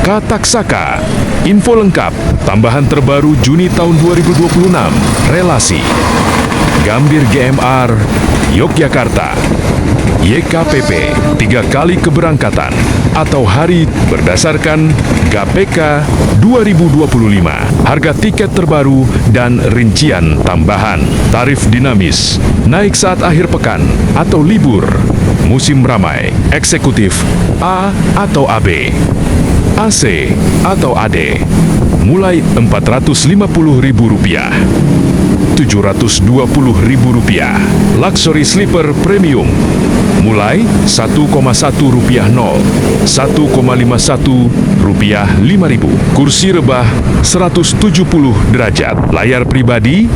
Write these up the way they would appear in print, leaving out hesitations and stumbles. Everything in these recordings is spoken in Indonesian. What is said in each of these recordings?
Kataksaka. Info lengkap, tambahan terbaru Juni tahun 2026, relasi. Gambir GMR, Yogyakarta. YKPP, 3 kali keberangkatan atau hari berdasarkan GAPK 2025. Harga tiket terbaru dan rincian tambahan. Tarif dinamis, naik saat akhir pekan atau libur. Musim ramai, eksekutif A atau AB. AC atau AD, mulai Rp450.000, Rp720.000. Luxury Sleeper Premium, mulai Rp1,1 1,51 Rp5.000. Kursi rebah 170 derajat. Layar pribadi,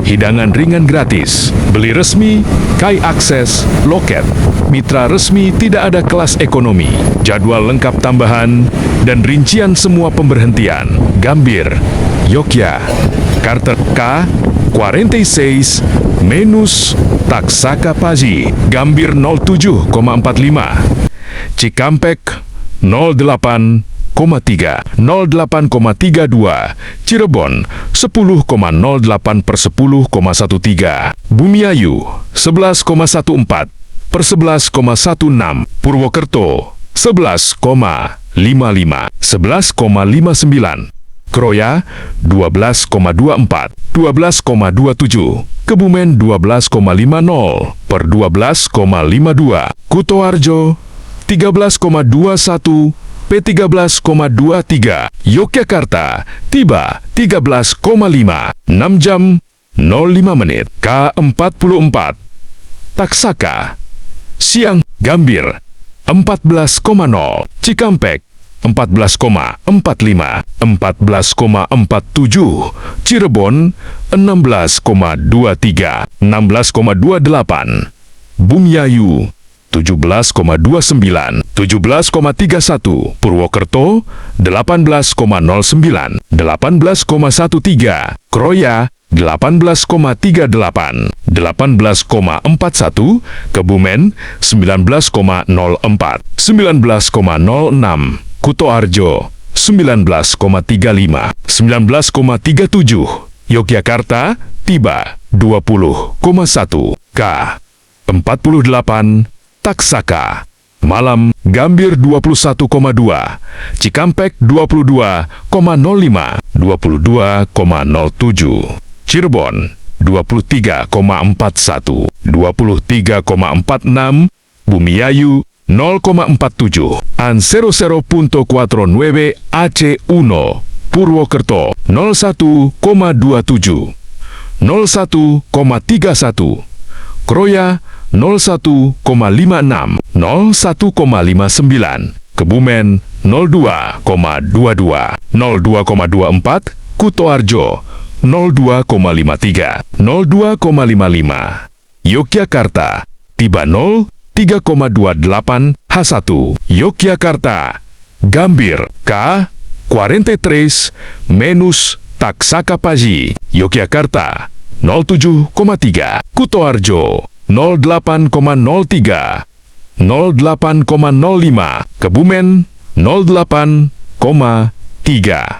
hidangan ringan gratis. Beli resmi, Kai Akses, loket. Mitra resmi tidak ada kelas ekonomi. Jadwal lengkap tambahan dan rincian semua pemberhentian. Gambir, Yogyakarta. K 46 Menus Taksaka Paji. Gambir 07,45. Cikampek 08,3. 08,32. Cirebon 10,08 per 10,13. Bumiayu 11,14 per 11,16. Purwokerto 11,55. 11,59. Kroya 12,24. 12,27. Kebumen 12,50 per 12,52. Kutoarjo 13,21 P 13,23. Yogyakarta tiba 13,5. 6 jam 05 menit. K44 Taksaka siang. Gambir 14,0. Cikampek 14,45. 14,47. Cirebon 16,23. 16,28. Bumiayu 17,29. 17,31. Purwokerto 18,09. 18,13. Kroya 18,38. 18,41. Kebumen 19,04. 19,06. Kutoarjo 19,35. 19,37. Yogyakarta tiba 20,1. K 48 Taksaka malam. Gambir 21,2. Cikampek 22,05. 22,07. Cirebon 23,41. 23,46. Bumiayu 0,47. An 00.49 AC1. Purwokerto 01,27. 01,31. Kroya 01,56. 01,59. Kebumen 02,22. 02,24. Kutoarjo 02,53. 02,55. Yogyakarta tiba 03,28 H1. Yogyakarta. Gambir K 43 Menus Taksaka Paji. Yogyakarta 07,3. Kutoarjo 08,03. 08,05. Kebumen 08,34.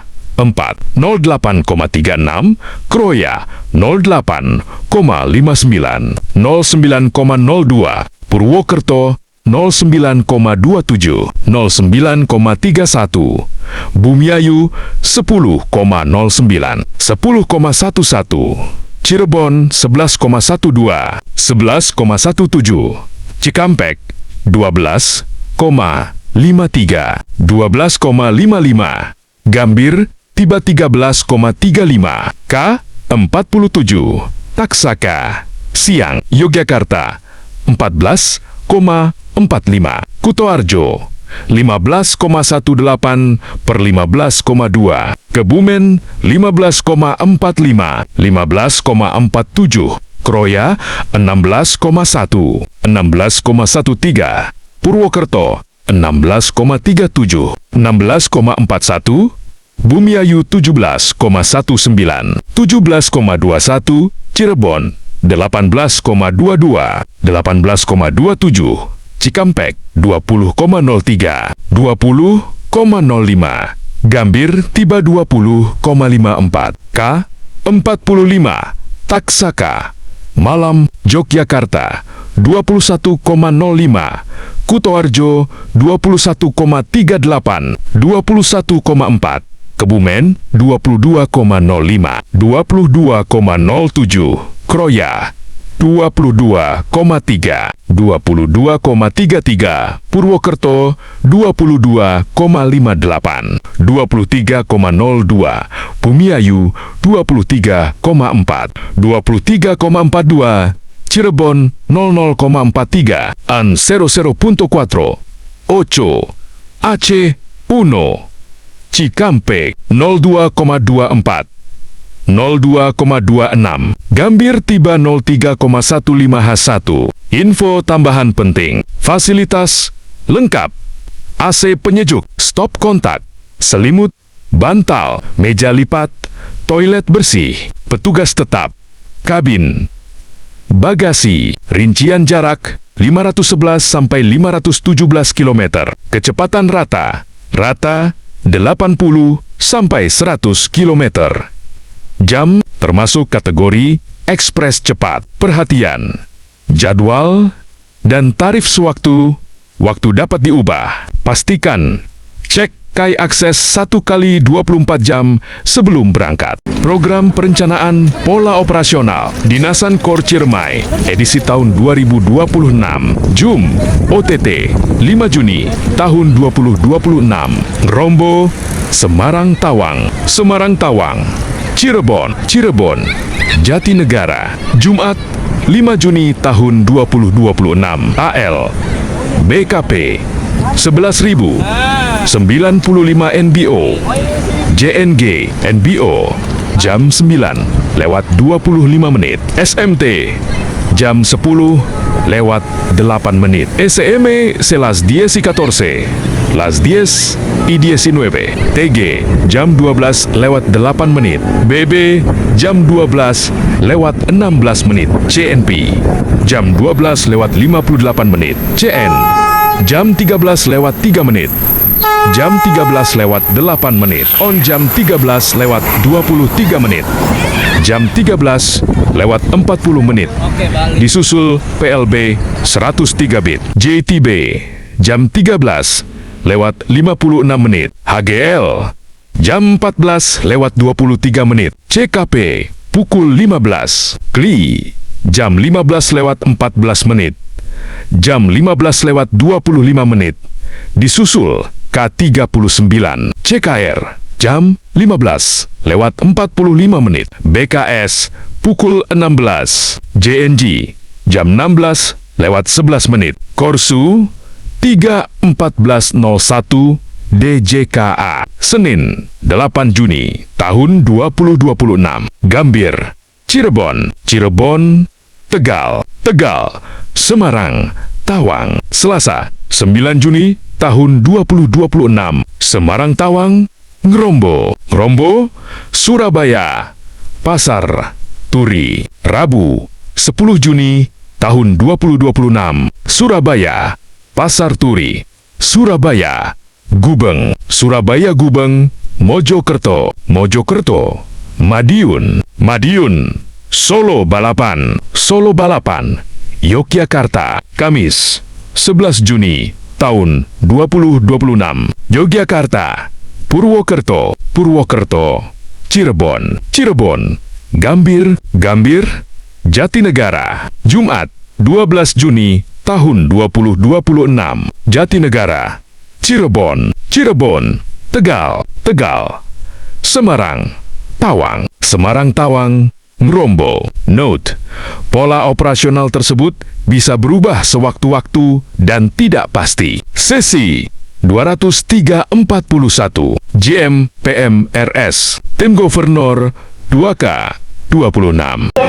08,36. Kroya 08,59. 09,02. Purwokerto 09,27. 09,31. Bumiayu 10,09. 10,11. Cirebon 11,12. 11,17. Cikampek 12,53. 12,55. Gambir tiba 13,35. K 47 Taksaka siang. Yogyakarta 14,45. Kutoarjo 15,18 per 15,2. Kebumen 15,45. 15,47. Kroya 16,1. 16,13. Purwokerto 16,37. 16,41. Bumiayu 17,19. 17,21. Cirebon 18,22. 18,27. Cikampek 20,03. 20,05. Gambir tiba 20,54. K. 45. Taksaka, Malam, Yogyakarta 21,05. Kutoarjo 21,38. 21,4. Kebumen 22,05. 22,07. Kroya 22,3. 22,33. Purwokerto 22,58. 23,02. Bumiayu 23,4. 23,42. Cirebon 00,43. An 00.4. Ocho. Aceh 1. Cikampek 02,24. 02,26. Gambir tiba 03,15H1. Info tambahan penting. Fasilitas lengkap. AC penyejuk, stop kontak, selimut, bantal, meja lipat, toilet bersih, petugas tetap, kabin, bagasi, rincian jarak 511 sampai 517 km. Kecepatan rata 80 sampai 100 km. Jam termasuk kategori ekspres cepat. Perhatian, jadwal dan tarif sewaktu, waktu dapat diubah. Pastikan cek KAI Akses 1 kali 24 jam sebelum berangkat. Program Perencanaan Pola Operasional Dinasan Kor Ciremai edisi tahun 2026. Jum OTT 5 Juni tahun 2026. Rombo, Semarang Tawang, Semarang Tawang, Cirebon, Cirebon, Jatinegara, Jumat 5 Juni tahun 2026. AL BKP 11.095 NBO. JNG NBO jam 9:25 menit. SMT jam 10:08 SEM se las 10:14. Las 10 y 19. TG jam 12:08 menit. BB jam 12:16 menit. CNP jam 12:58 menit. CN jam 13:03 menit. Jam 13:08 menit. On jam 13:23 menit. Jam 13:40 menit. Disusul PLB 103 bit. JTB jam 13:56 menit. HGL jam 14:23 menit. CKP pukul 15. KLI jam 15:14 menit. Jam 15:25 menit. Disusul K39. CKR jam 15:45 menit. BKS pukul 16. JNG jam 16:11 menit. Korsu 3:14.01 DJKA Senin 8 Juni tahun 2026. Gambir Cirebon, Cirebon, Tegal, Tegal, Semarang, Tawang, Selasa 9 Juni tahun 2026. Semarang Tawang, Ngrombo, Ngrombo, Surabaya, Pasar Turi, Rabu 10 Juni tahun 2026. Surabaya, Pasar Turi, Surabaya, Gubeng, Surabaya Gubeng, Mojokerto, Mojokerto, Madiun, Madiun, Solo Balapan, Solo Balapan, Yogyakarta, Kamis 11 Juni tahun 2026. Yogyakarta, Purwokerto, Purwokerto, Cirebon, Cirebon, Gambir, Gambir, Jatinegara, Jumat 12 Juni tahun 2026. Jatinegara, Cirebon, Cirebon, Tegal, Tegal, Semarang, Tawang, Semarang Tawang, Ngrombo. Note, pola operasional tersebut bisa berubah sewaktu-waktu dan tidak pasti. Sesi 203.41 JM PMRS Tim Governor 2K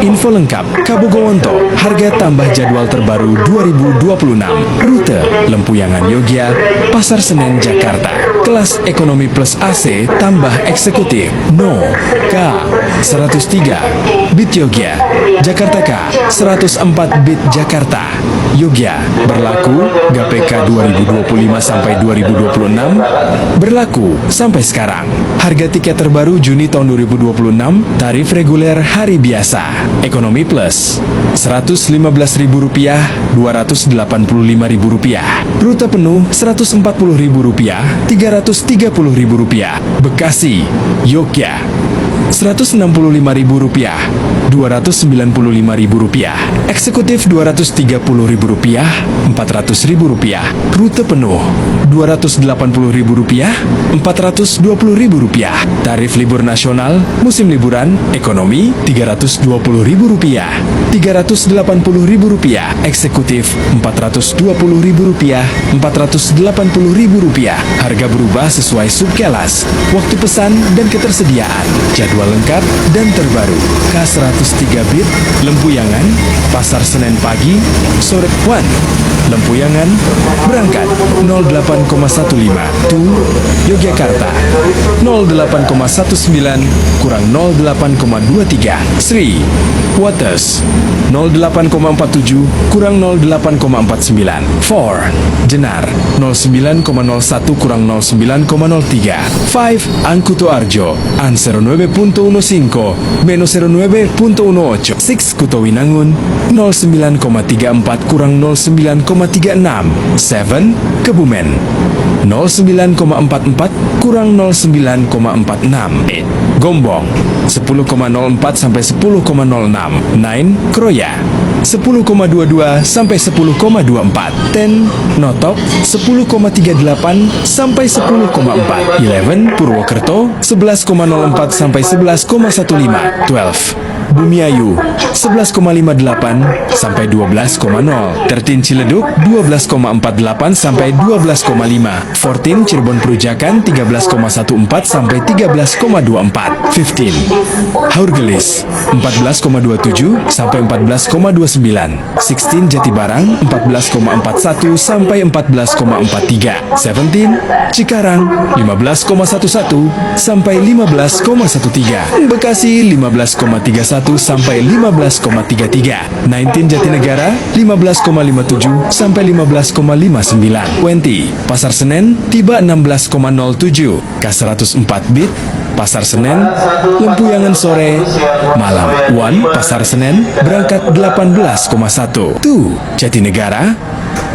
Info lengkap Kabogowonto, harga tambah jadwal terbaru 2026. Rute Lempuyangan Yogya, Pasar Senen Jakarta. Kelas ekonomi plus AC tambah eksekutif. No K 103 Bit Yogya, Jakarta K 104 Bit Jakarta Yogya. Berlaku GPK 2025 sampai 2026. Berlaku sampai sekarang. Harga tiket terbaru Juni tahun 2026, tarif reguler hari biasa Ekonomi Plus Rp115.000, Rp285.000. Rute penuh Rp140.000, Rp330.000. Bekasi, Yogya Rp165.000, Rp295.000. Eksekutif Rp230.000, Rp400.000. Rute penuh Rp280.000, Rp420.000. Tarif libur nasional, musim liburan, ekonomi Rp320.000, Rp380.000. Eksekutif Rp420.000, Rp480.000. Harga berubah sesuai subkelas, waktu pesan dan ketersediaan. Jadwal lengkap dan terbaru K103 Bit Lempuyangan, Pasar Senen pagi, sore. One Lempuyangan berangkat 08,15 to Yogyakarta 08,19 kurang 08,23. Sri Waters 08,47 kurang 08,49. 4 Jenar 09,01 kurang 09,03. 5 Angkuto Arjo An 09.15 menos 09.18. 6 Kutowinangun 09,34 kurang 09,36. 7 Kebumen 09,44 kurang 09,46. 8 Gombong 10,04 sampai 10,06. 9 Kroya 10,22 sampai 10,24. 10 Notok 10,38 sampai 10,4. 11 Purwokerto 11,04 sampai 11,15. 12 Bumiayu 11,58 sampai 12,0. 13 Ciledug 12,48 sampai 12,5. 14 Cirebon Perujakan 13,14 sampai 13,24. 15 Haurgelis 14,27 sampai 14,29. 16 Jatibarang 14,41 sampai 14,43. 17 Cikarang 15,11 sampai 15,13. Bekasi 15,31 sampai 15,33. 19 Jatinegara 15,57 sampai 15,59. 20 Pasar Senen tiba 16,07. K104 Bit Pasar Senen Lempuyangan sore malam. 1 Pasar Senen berangkat 18,1. 2 Jatinegara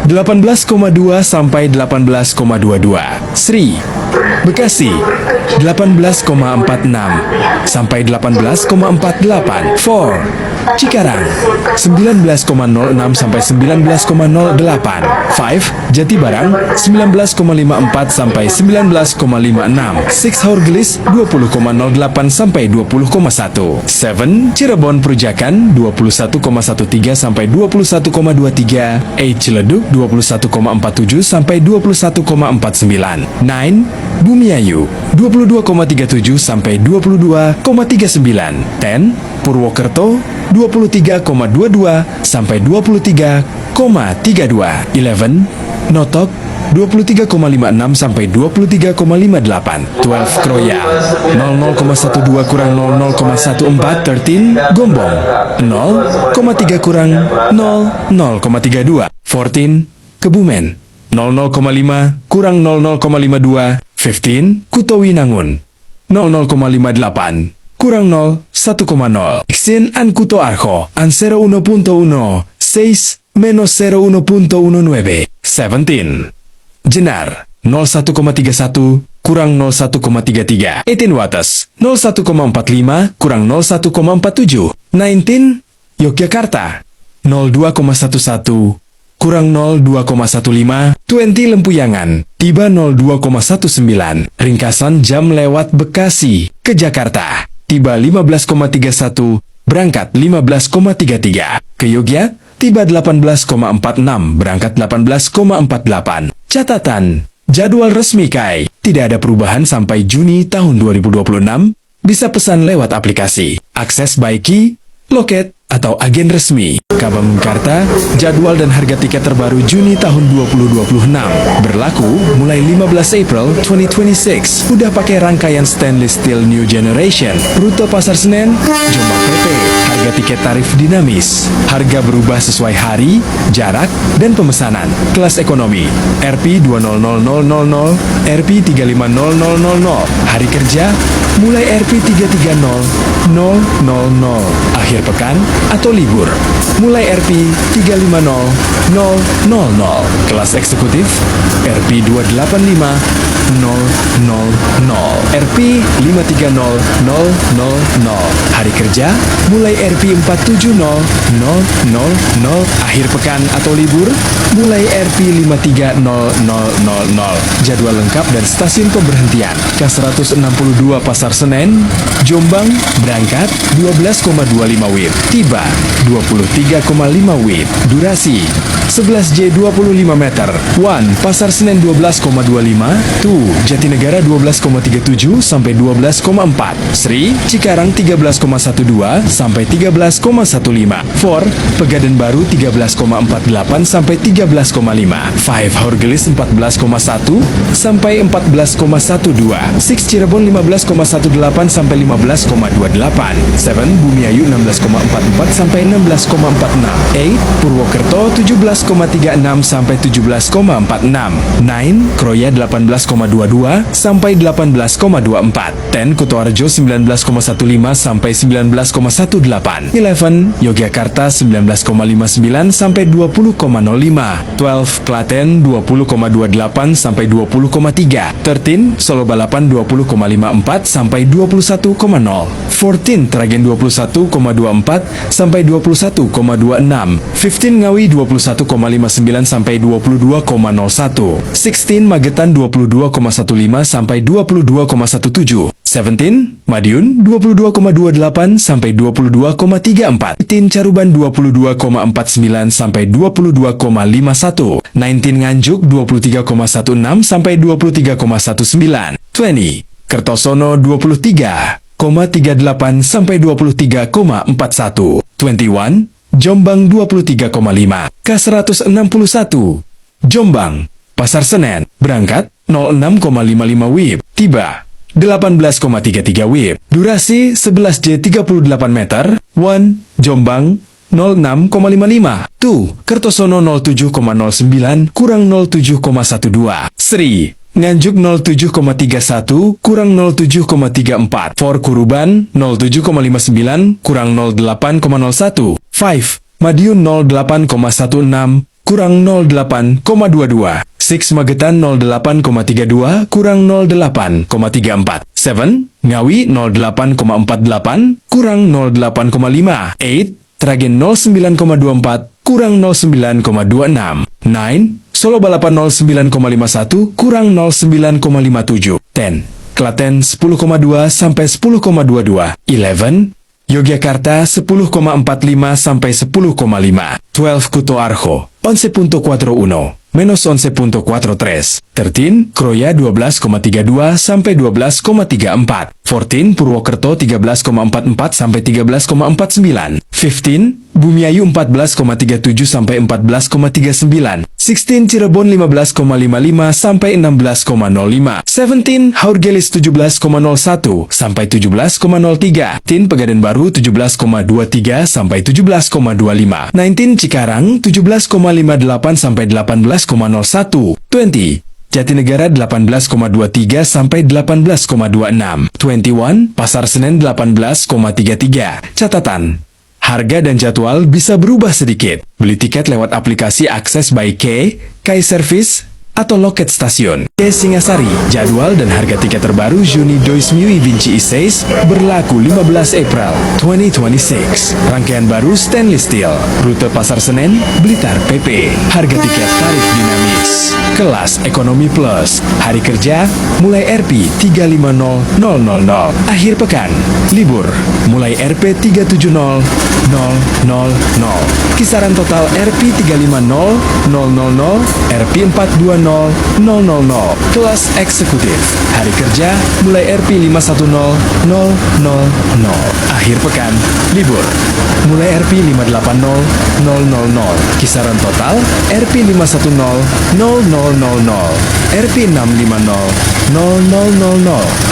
18,2 sampai 18,22. Sri Bekasi 18,46 sampai 18,48. 4 Cikarang 19,06 sampai 19,08. 5 Jatibarang 19,54 sampai 19,56. 6 Haurgelis 20,08 sampai 20,1. 7 Cirebon Perujakan 21,13 sampai 21,23. 8 Ciledug 21,47 sampai 21,49. 9 Bumiayu 22,37 sampai 22,39. 10 Purwokerto 23,22 sampai 23,32. 11 Notok 23,56 sampai 23,58. 12 Kroya 00,12 kurang 00,14. 13 Gombong 0,3 kurang 0,32. 14 Kebumen 00,5 kurang 00,52. 15 Kutowinangun 00,58 kurang 1,0. Xin an Kuto Arjo an 01.1 6 menos 01.19. 17 Jenar 01,31 kurang 01,33. 18 Waters 01,45 kurang 01,47. 19 Yogyakarta 02,11 kurang 02,15. 20 Lempuyangan tiba 02,19. Ringkasan jam lewat Bekasi ke Jakarta tiba 15,31 berangkat 15,33. Ke Yogya tiba 18,46 berangkat 18,48. Catatan jadwal resmi KAI tidak ada perubahan sampai Juni tahun 2026. bisa pesan lewat aplikasi, akses by key, loket, atau agen resmi. Kabang Karta, jadwal dan harga tiket terbaru Juni tahun 2026. Berlaku mulai 15 April 2026. Udah pakai rangkaian stainless steel new generation. Rute Pasar Senen, Jombang PP. Harga tiket tarif dinamis. Harga berubah sesuai hari, jarak, dan pemesanan. Kelas ekonomi, RP 200000, RP 350000. Hari kerja, mulai RP 330000. Akhir pekan atau libur, mulai RP 350000. Kelas eksekutif, RP 285000, RP 530000. Hari kerja, mulai RP 470000. Akhir pekan atau libur, mulai RP 53000. Jadwal lengkap dan stasiun pemberhentian K162 Pasar Senen, Jombang, berangkat 12,25 WIB, tiba 23,5 WIB. Durasi 11J 25 meter. 1. Pasar Senen 12,25. 2. Jatinegara 12,37 sampai 12,4. Sri Cikarang 13,12 sampai 13,15. 4. Pegadaian Baru 13,48 sampai 13,5. 5. Horgelis 14,1 sampai 14,12. 6. Cirebon 15,18 sampai 15,28. 7. Bumiayu 16,44 sampai 16,46. 8. Purwokerto 17,36 sampai 17,46. 9. Kroya 18,22 sampai 18,24. 10. Kutoarjo 19,15 sampai 19,18. 11. Yogyakarta 19,59 sampai 20,05. 12. Klaten 20,28 sampai 20,3. 13. Solo Balapan 20,54 sampai 21,0. 14. Tragen 21,24 sampai 21,26. 15. Ngawi 21,59 sampai 22,01. 16. Magetan 22,15 sampai 22,17. 17. Madiun 22,28 sampai 22,34. 18. Caruban 22,49 sampai 22,51. 19. Nganjuk 23,16 sampai 23,19. 20. Kertosono 23,38 sampai 23,41. 21. Jombang 23,5. K161 Jombang Pasar Senen, berangkat 06,55 WIB, tiba 18,33 WIB. Durasi 11J 38 meter. 1. Jombang 06,55. 2. Kertosono 07,09 kurang 07,12. Sri Nganjuk 07,31 kurang 07,34. 4. Kuruban 07,59 kurang 08,01. 5. Madiun 08,16 kurang 08,22. 6. Magetan 08,32 kurang 08,34. 7. Ngawi 08,48 kurang 08,5. 8. Tragen 09,24 kurang 09,26. 9. Solo Balapan 09,51 kurang 09,57. 10. Klaten 10,2 sampai 10,22. 11. Yogyakarta 10,45 sampai 10,5. 12. Kutoarjo 11,41 menos 11,43. 13. Kroya 12,32 sampai 12,34. 14. Purwokerto 13,44 sampai 13,49. 15. Bumiayu 14,37 sampai 14,39. 16. Cirebon 15,55 sampai 16,05. 17. Haurgelis 17,01 sampai 17,03. 10. Pegadaian Baru 17,23 sampai 17,25. 19. Cikarang 17,58 sampai 18,01. 20. Jatinegara 18,23 sampai 18,26. 21. Pasar Senen 18,33. Catatan: harga dan jadwal bisa berubah sedikit. Beli tiket lewat aplikasi Akses by K, Kai Service, atau loket stasiun. K Singasari, jadwal dan harga tiket terbaru Juni 2026 berlaku 15 April 2026. Rangkaian baru stainless steel, rute Pasar Senen, Blitar PP. Harga tiket tarif dinamis. Kelas Ekonomi Plus, hari kerja mulai Rp 350000. Akhir pekan, libur mulai Rp 37000. Kisaran total Rp 350000, Rp 420000. kelas eksekutif. Hari kerja mulai RP 510.000. Akhir pekan, libur. Mulai RP 580.000. Kisaran total RP 510.000, RP 650.000.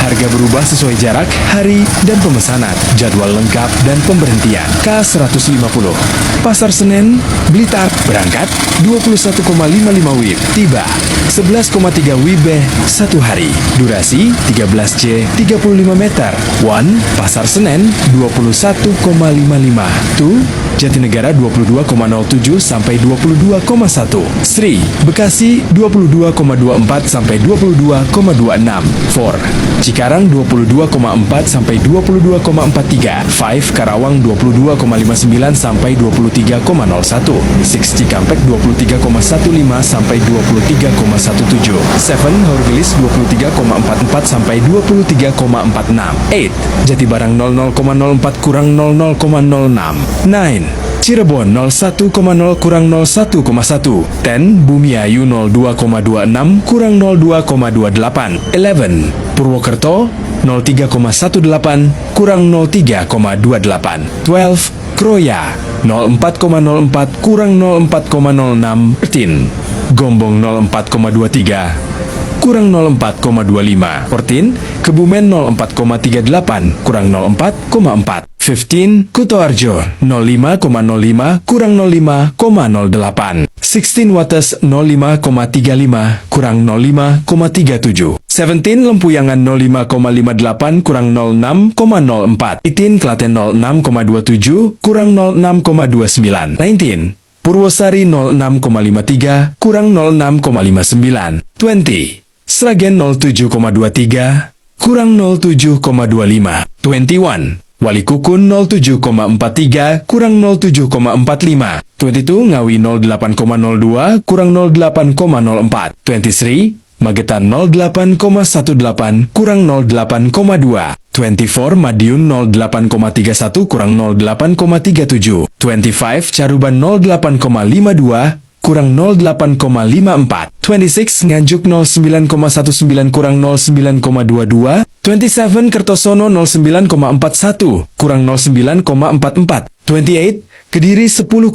Harga berubah sesuai jarak, hari, dan pemesanan. Jadwal lengkap dan pemberhentian. K150. Pasar Senen, Blitar. Berangkat 21,55 WIB. Tiba 11,3 WIB 1 hari. Durasi 13J 35 meter. One, Pasar Senen 21,55. Two, Jatinegara 22,07 sampai 22,1. Sri, Bekasi 22,24 sampai 22,26. 4, Cikarang 22,4 sampai 22,43. 5, Karawang 22,59 sampai 23,01. 6, Cikampek 23,15 sampai 23,17. 7, Horgelis 23,44 sampai 23,46. 8, Jatibarang 00,04 kurang 00,06. 9, Cirebon 01,0 kurang 01,1. 10, Bumiayu 02,26 kurang 02,28. 11, Purwokerto 03,18 kurang 03,28. 12, Kroya 04,04 kurang 04,06. 13, Gombong 04,23 kurang 04,25. 14, Kebumen 04,38 kurang 04,4. 15, Kutoarjo 05,05 kurang 05,08. 16, Wates 05,35 kurang 05,37. 17, Lempuyangan 05,58 kurang 06,04. 18, Klaten 06,27 kurang 06,29. 19, Purwosari 06,53 kurang 06,59. 20, Sragen 07,23 kurang 07,25. 21, Walikukun 07,43 kurang 07,45. 22, Ngawi 08,02 kurang 08,04. 23, Magetan 08,18 kurang 08,2. 24, Madiun 08,31 kurang 08,37. 25, Caruban 08,52 kurang 08,54. 26, Nganjuk 09,19 kurang 09,22. 27, Kertosono 09,41 kurang 09,44. 28, Kediri 10,15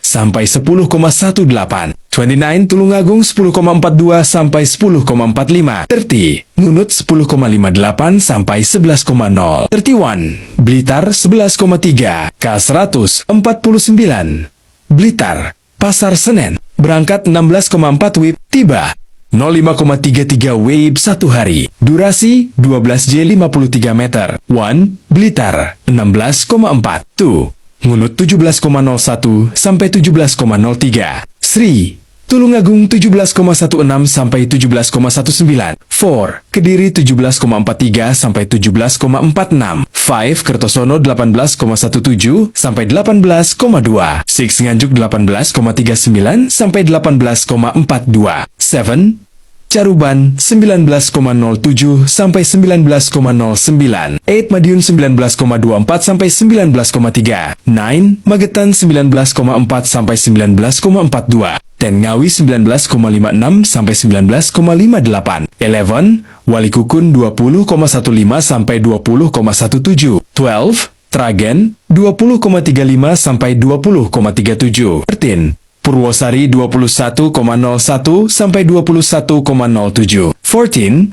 sampai 10,18. 29, Tulungagung 10,42 sampai 10,45. 30, Ngunut 10,58 sampai 11,0. 31, Blitar 11,3 K149. Blitar, Pasar Senen, berangkat 16,4 WIB, tiba 05,33 WIB 1 hari. Durasi 12J 53 meter. 1, Blitar 16,4. 2, Ngunut 17,01 sampai 17,03. Sri, Tulungagung 17,16 sampai 17,19. 4, Kediri 17,43 sampai 17,46. 5, Kertosono 18,17 sampai 18,2. 6, Nganjuk 18,39 sampai 18,42. 7, Caruban 19,07 sampai 19,09. 8, Madiun 19,24 sampai 19,3. 9, Magetan 19,4 sampai 19,42. 10, Ngawi 19,56 sampai 19,58. 11, Walikukun 20,15 sampai 20,17. 12, Tragen 20,35 sampai 20,37. 13, Purwosari 21,01 sampai 21,07. 14,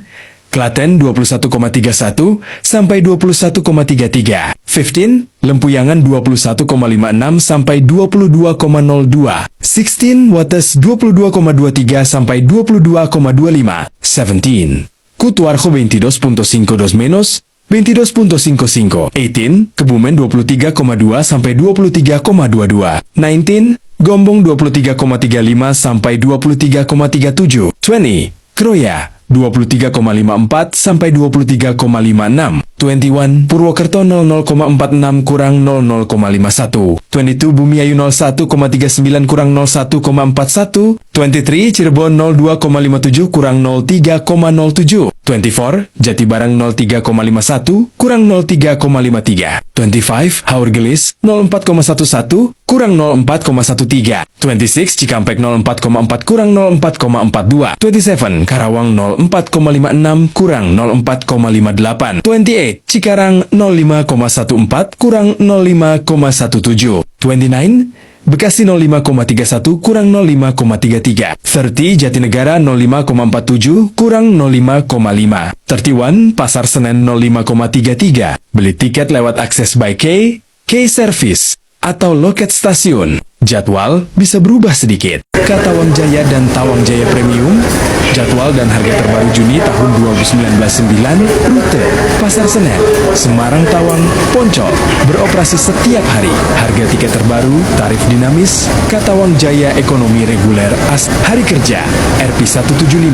Klaten 21,31 sampai 21,33. 15, Lempuyangan 21,56 sampai 22,02. 16, Wates 22,23 sampai 22,25. 17, Kutuarjo 22,52 menos 22,55. 18, Kebumen 23,2 sampai 23,22. 19, Gombong 23,35 sampai 23,37. 20, Kroya 23,54 sampai 23,56. 21, Purwokerto 00,46 kurang 00,51. 22, Bumiayu 01,39 kurang 01,41. 23, Cirebon 02,57 kurang 03,07. 24, Jatibarang 03,51 kurang 03,53. 25, Haurgelis 04,11 kurang 04,13. 26, Cikampek 04,4 kurang 04,42. 27, Karawang 04,56 kurang 04,58. 28, Cikarang 05,14 kurang 05,17. 29, Bekasi 05,31 kurang 05,33. 30, Jatinegara 05,47 kurang 05,5. 31, Pasar Senen 05,33. Beli tiket lewat akses by K-Service atau loket stasiun. Jadwal bisa berubah sedikit. Tawang Jaya dan Tawang Jaya Premium, jadwal dan harga terbaru Juni tahun 2019-9, rute Pasar Senen, Semarang Tawang, Poncol, beroperasi setiap hari. Harga tiket terbaru, tarif dinamis, Katawang Jaya Ekonomi Reguler As Hari Kerja, RP 175,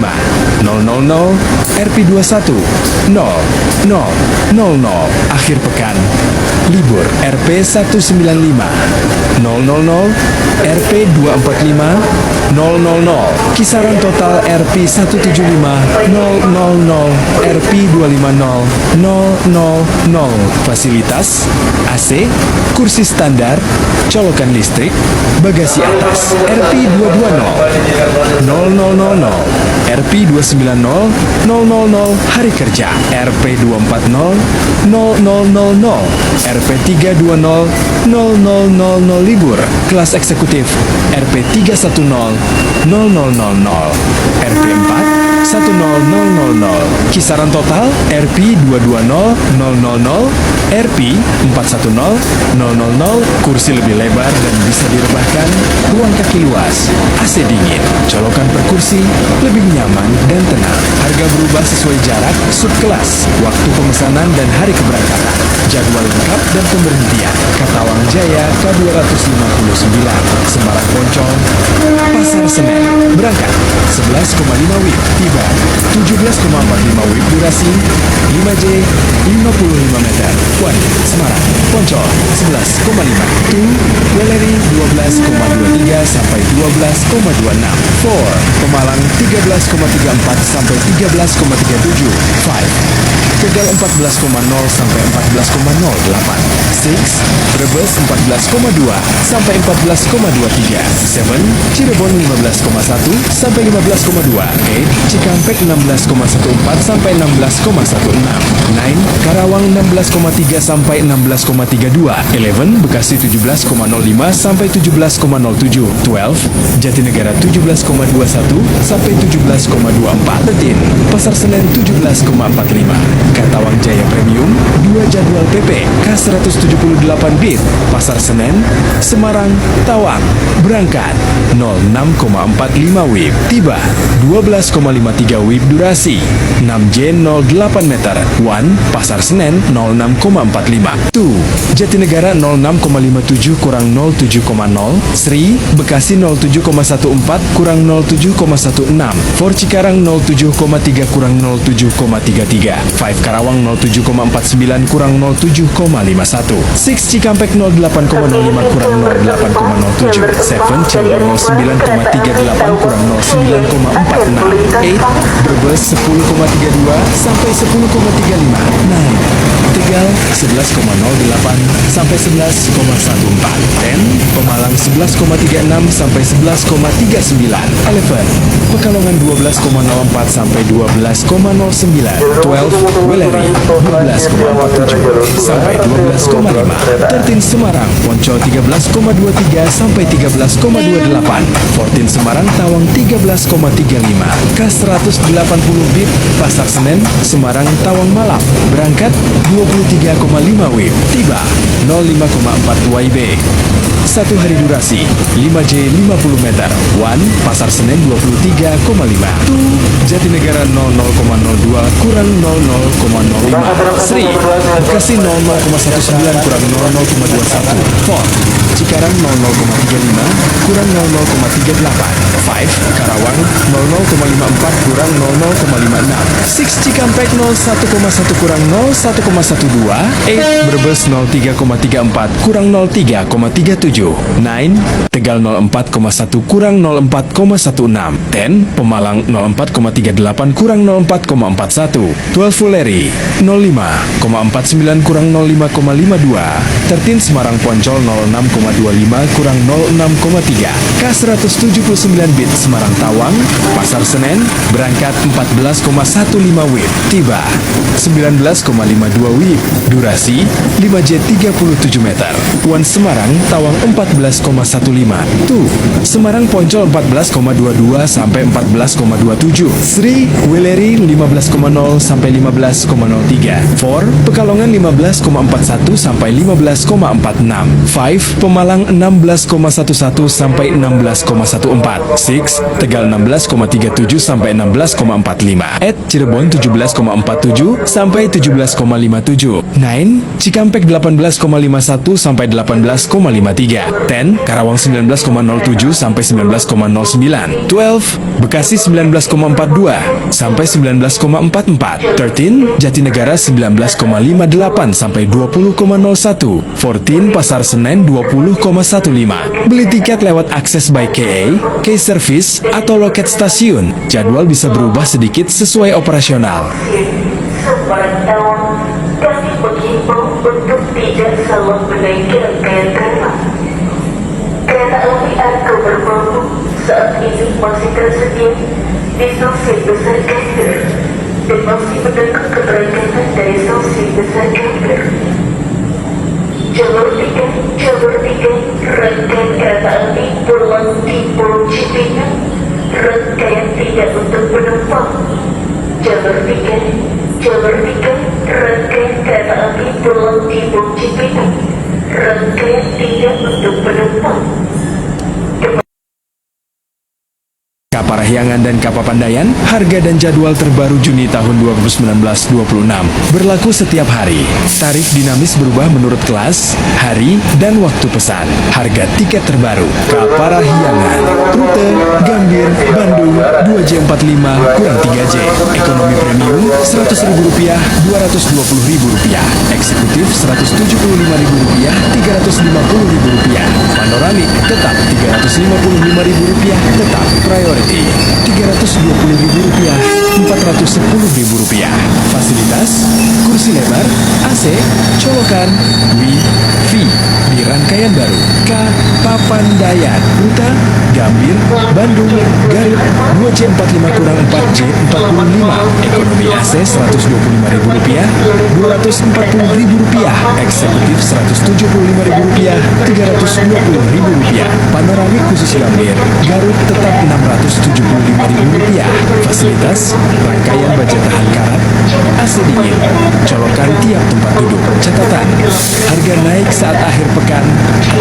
000, RP 21, 000, Akhir Pekan, Libur, RP 195, 000, RP 245, 000, Kisaran total RP 175, 000, RP 250, 000, Fasilitas AC, kursi standar, colokan listrik, bagasi atas, RP 220, 000, RP 290, 000, Hari Kerja, RP 240, 000, RP 320, 000, Libur, Kelas Eksekutif, RP 310, 000, RP 4, 10000, Kisaran total RP 220, 000, RP 410, 000, Kursi lebih lebar dan bisa direbahkan, ruang kaki luas, AC dingin, colokan per kursi, lebih nyaman dan tenang. Harga berubah sesuai jarak, subkelas, waktu pemesanan dan hari keberangkatan. Jadwal lengkap dan pemberhentian. Katawang Jaya K259, Semarang Poncol, Pasar Senen. Berangkat 11,5 WIB, tiba 17,45 WIB durasi, 5J 55 meter. 1, Semarang Poncol 11,5. 2, Weleri 12,23 sampai 12,26. 4, Pemalang 13,34 sampai 13,37. 5, Tegal 14,0 sampai 14,08. 6, Brebes 14,2 sampai 14,23. 7, Cirebon 15,1 sampai 15,2. 8, Cikampek 16,14 sampai 16,16. 9, Karawang 16,3 sampai 16,32. 11, Bekasi 17,05 sampai 17,07. 12, Jatinegara 17,21 sampai 17,24. 13, Pasar Senen 17,45. Katawang Jaya Premium, 2 jadwal PP, K178 BIT, Pasar Senen, Semarang, Tawang. Berangkat 06,45 WIB, tiba 12,53 WIB durasi, 6J 08 meter. 1, Pasar Senen 06,45. 2, Jatinegara 06,57 kurang 07,0. 3, Bekasi 07,14 kurang 07,16. 4, Cikarang 07,3 kurang 07,33. 5, Karawang 07,49 kurang 07,51. 6, Cikampek 08,05 kurang 08,07. 7, Cirebon 09,38 kurang 09,46. 8, Brebes 10,32 sampai 10,35. 9, Tegal 11,08 sampai 11,14. 10, Pemalang 11,36 sampai 11,39. 11, Pekalongan 12,04 sampai 12,09. 12, Weleri 12,47 sampai 12,5. 13, Semarang Poncol 13,23 sampai 13,28. 14, Semarang Tawang 13,35. K180 BIT, Pasar Senen, Semarang Tawang Malam. Berangkat 23,5 WIB, tiba 05,4 WIB. 1 hari durasi, 5J 50 meter. 1, Pasar Senen 23,5. 2, Jatinegara 00,02 kurang 00,05. 3, Bekasi 00,19 kurang 00,21. 4, Cikarang 00,35 kurang 00,38. 5. Karawang 00,54 kurang 00,56. 6. Cikampek 01,1 kurang 01,12. 8. Brebes 03,34 kurang 03,37. 9. Tegal 04,1 kurang 04,16. 10. Pemalang 04,38 kurang 04,41. 12. Wuleri 05,49 kurang 05,52. 13. Semarang Poncol 06,25 kurang 06,3. K179 bit Semarang Tawang, Pasar Senen, berangkat 14,15 WIB, tiba 19,52 WIB, durasi 5J 37 meter. 1 Semarang Tawang 14,15. 2 Semarang Poncol 14,22 sampai 14,27. 3 Wuleri 15,0 sampai 15,03. 4 Pekalongan 15,41 sampai 15,46. 5 Pemalang 16,11 sampai 16,14. 6 Tegal 16,37 sampai 16,45. 8 Cirebon 17,47 sampai 17,57. 9 Cikampek 18,51 sampai 18,53. 10 Karawang 19,07 sampai 19,09. 12 Bekasi 19,42 sampai 19,44. 13 Jatinegara 19,58 sampai 20,01. 14 Pasar Senen 20,15. Beli tiket lewat akses by KA, K-Service, atau loket stasiun. Jadwal bisa berubah sedikit sesuai operasional. Semarang Tawang, kami menghimbau untuk tidak salah menaiki rangkaian kereta. Kereta api Argo Berbambu saat ini masih tersedia di stasiun besar Gambir dan masih menunggu keberangkatan dari stasiun besar Gambir. Jalur 3, rangkaian kereta api pulang di Pulau Cipinang, rangkaian tidak untuk penumpang. Jalur 3, rangkaian kereta api pulang di Pulau Cipinang, rangkaian tidak untuk penumpang. Parahyangan dan Kapapandayan, harga dan jadwal terbaru Juni tahun 2019-26 berlaku setiap hari. Tarif dinamis berubah menurut kelas, hari, dan waktu pesan. Harga tiket terbaru Kaparahyangan, rute Gambir, Bandung 2J45 kurang 3J. Ekonomi premium Rp100.000, Rp220.000. Eksekutif Rp175.000, Rp350.000. Panoramik tetap Rp355.000, tetap priority Rp320.000, Rp410.000. Fasilitas kursi lebar, AC, colokan, Wi-Fi di rangkaian baru Kapapandayan, rute Gambir, Bandung, Garut 2J45 kurang 4J45. Ekonomi AC Rp125.000, Rp240.000. Eksekutif Rp175.000, Rp320.000. Panoramik khusus Gambir, Garut tetap Rp675.000. Fasilitas rangkaian baja tahan karat, AC dingin, colokan tiap tempat duduk. Catatan, harga naik saat akhir pekan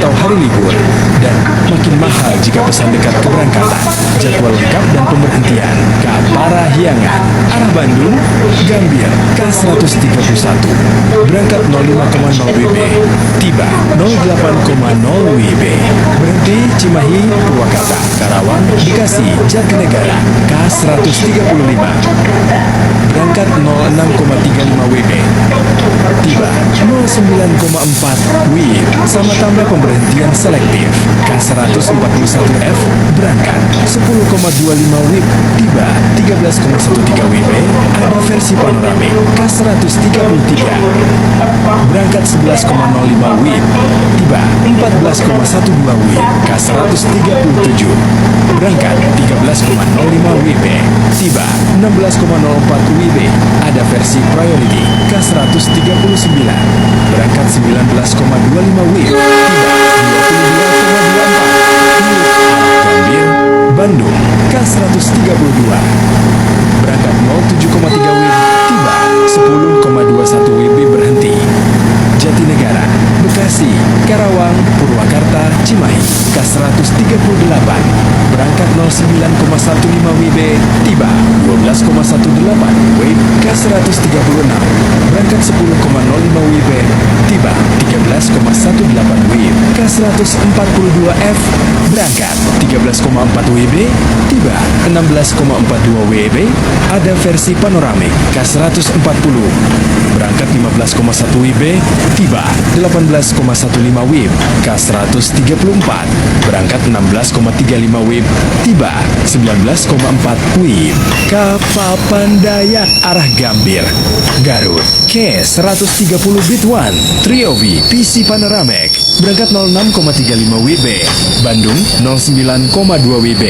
atau hari libur dan makin mahal jika pesan dekat keberangkatan. Jadwal lengkap dan pemberhentian Kaparahyangan, arah Bandung, Gambir, K131. Berangkat 05,0 WB, tiba 08,0 WB. Berhenti Cimahi, Purwakarta, Karawang, Bekasi, Jatinegara, K135. Berangkat 06,35 WB, tiba 09,4 WIB sama tambah pemberhentian selektif. K141F berangkat 10,25 WIB, tiba 13,13 WIB. Ada versi panoramik K133 berangkat 11,05 WIB, tiba 14,12 WIB. K137 berangkat 13,05 WIB, tiba 16,04 WIB. Ada versi priority K139 berangkat 19,25 WIB, tiba 22,24 Gambir, Bandung. K132 berangkat 07,3 WIB, tiba 10,21 WIB. Berhenti Jatinegara, Bekasi, Karawang, Purwakarta, Cimahi. K138 berangkat 09,15 WIB, tiba 12,18 WIB. K136 berangkat berangkat 10,05 WIB, tiba 13,18 WIB. K142F berangkat 13,4 WIB, tiba 16,42 WIB. Ada versi panoramik K140 berangkat 15,1 WIB, tiba 18,15 WIB. K134 berangkat 16,35 WIB, tiba 19,4 WIB. Kapal Pandayan arah Gambir, Garut K130 Bit 1 Trio V PC Panoramic berangkat 06,35 WIB, Bandung 09,2 WIB,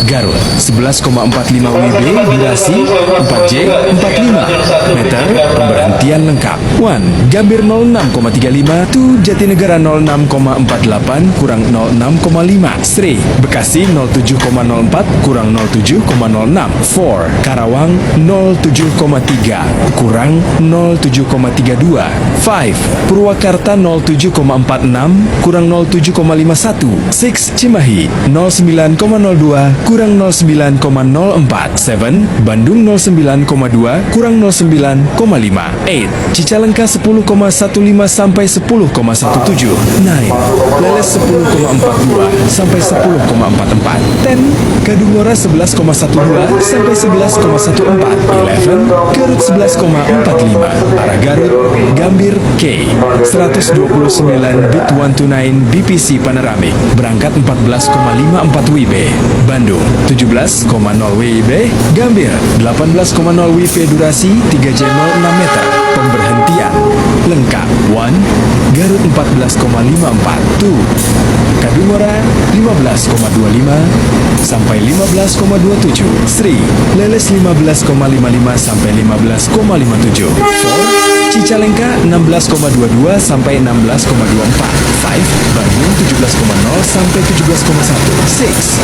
Garut 11,45 WIB, durasi 4J 45 meter, pemberhentian lengkap. 1 Gambir 06,35 to Jatinegara 06,48 kurang 06,5 Sri Bekasi 07,04 kurang 07,06 4 Karawang 07,3 kurang 07,32 5 Purwakarta 07,46 kurang 07,51 6 Cimahi 09,02 kurang 09,04 7 Bandung 09,2 kurang 09,5 8 Cicalengka 10,15 sampai 10,17 9 Leles 10,42 sampai 10,44 10 Kadungora 11,12 sampai 11,14 11 Garut 11,45 arah Garut Gambir K 129 Bit 129 BPC Panoramic berangkat 14,54 WIB, Bandung 17,0 WIB, Gambir 18,0 WIB, durasi 3J 06 meter, pemberhentian lengkap. 1 Garut 14,54 2 Kadungora 15,25 sampai 15,27 Sri Leles 15,55 sampai 15,57 4 Cicalengka 16,22 sampai 16,24 5 Bandung 17,0 sampai 17,1 6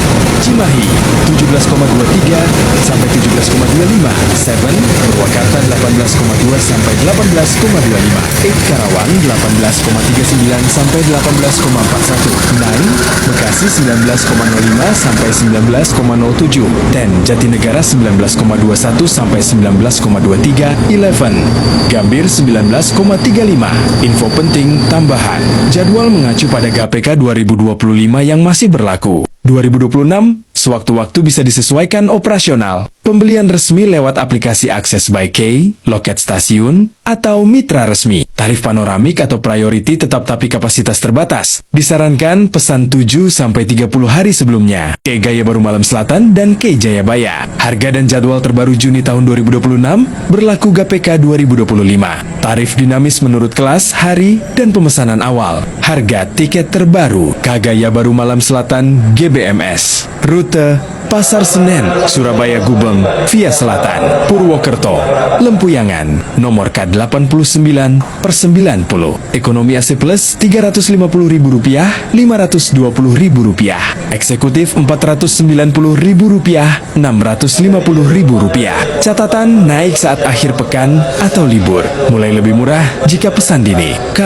Cimahi 17,23 sampai 17,25 7 Purwakarta 18,2 sampai 18,25 8 Karawang 18,39 sampai 18,41 9 Bekasi 19,05 sampai 19,07 10 Jatinegara 19,21 sampai 19,23 11 Gambir 19,35 Info penting tambahan jadwal mengacu pada GPK 2025 yang masih berlaku 2026 sewaktu-waktu bisa disesuaikan operasional. Pembelian resmi lewat aplikasi Akses by K, loket stasiun, atau mitra resmi. Tarif panoramik atau priority tetap tapi kapasitas terbatas. Disarankan pesan 7-30 hari sebelumnya. K Gaya Baru Malam Selatan dan K Jayabaya. Harga dan jadwal terbaru Juni tahun 2026 berlaku GPK 2025. Tarif dinamis menurut kelas, hari, dan pemesanan awal. Harga tiket terbaru K Gaya Baru Malam Selatan GBMS. Rute Pasar Senen, Surabaya Gubeng, via Selatan, Purwokerto, Lempuyangan, nomor K89/90. Ekonomi AC Plus Rp350.000, Rp520.000. Eksekutif Rp490.000, Rp650.000. Catatan naik saat akhir pekan atau libur. Mulai lebih murah jika pesan dini. K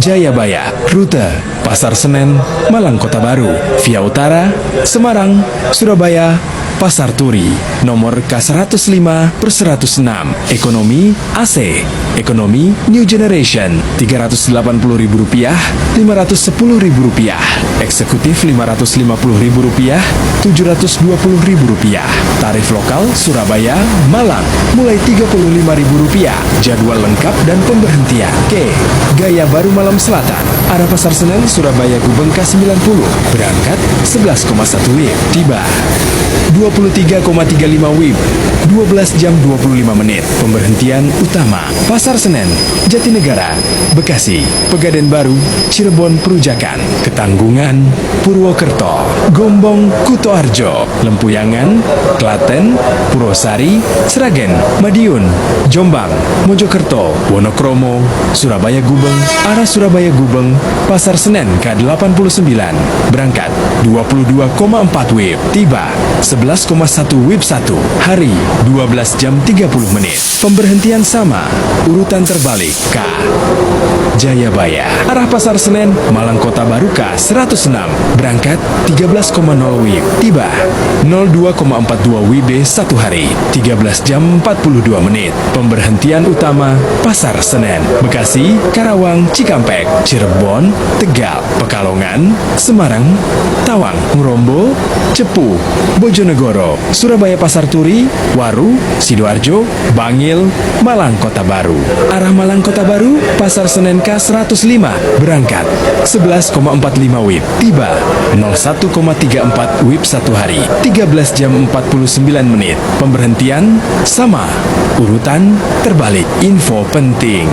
Jayabaya, rute Pasar Senen, Malang Kota Baru, via Utara, Semarang, Surabaya, Pasar Turi, nomor K105/106. Ekonomi AC, ekonomi New Generation, Rp380.000, Rp510.000. Eksekutif Rp550.000, Rp720.000. Tarif lokal Surabaya, Malang, mulai Rp35.000. Jadwal lengkap dan pemberhentian. K Gaya Baru Malam Selatan, arah Pasar Senen, Surabaya Gubeng K90. Berangkat 11,1 WIB, tiba 23,35 WIB, 12 jam 25 menit. Pemberhentian utama Pasar Senen, Jatinegara, Bekasi, Pegadaian Baru, Cirebon Perujakan, Ketanggungan, Purwokerto, Gombong, Kutoarjo, Lempuyangan, Klaten, Purwosari, Sragen, Madiun, Jombang, Mojokerto, Wonokromo, Surabaya Gubeng, arah Surabaya Gubeng, Pasar Senen K89. Berangkat 22,4 WIB, tiba 11 14,1 WIB 1 hari 12 jam 30 menit. Pemberhentian sama, urutan terbalik K. Jayabaya, arah Pasar Senen, Malang Kota Baru K 106, berangkat 13,0 WIB, tiba 02,42 WIB 1 hari 13 jam 42 menit. Pemberhentian utama Pasar Senen, Bekasi, Karawang, Cikampek, Cirebon, Tegal, Pekalongan, Semarang, Tawang, Ngrombo, Cepu, Bojonegoro, Surabaya Pasar Turi, Waru, Sidoarjo, Bangil, Malang Kota Baru. Arah Malang Kota Baru, Pasar Senen K 105, berangkat 11,45 WIB, tiba 01,34 WIB 1 hari 13 jam 49 menit. Pemberhentian sama, urutan terbalik. Info penting,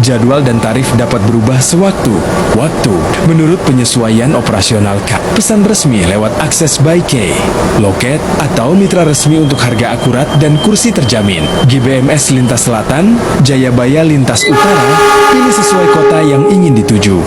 jadwal dan tarif dapat berubah sewaktu-waktu menurut penyesuaian operasional K. Pesan resmi lewat akses by K, loket atau mitra resmi untuk harga akurat dan kursi terjamin. GBMS Lintas Selatan, Jayabaya Lintas Utara, pilih sesuai kota yang ingin dituju.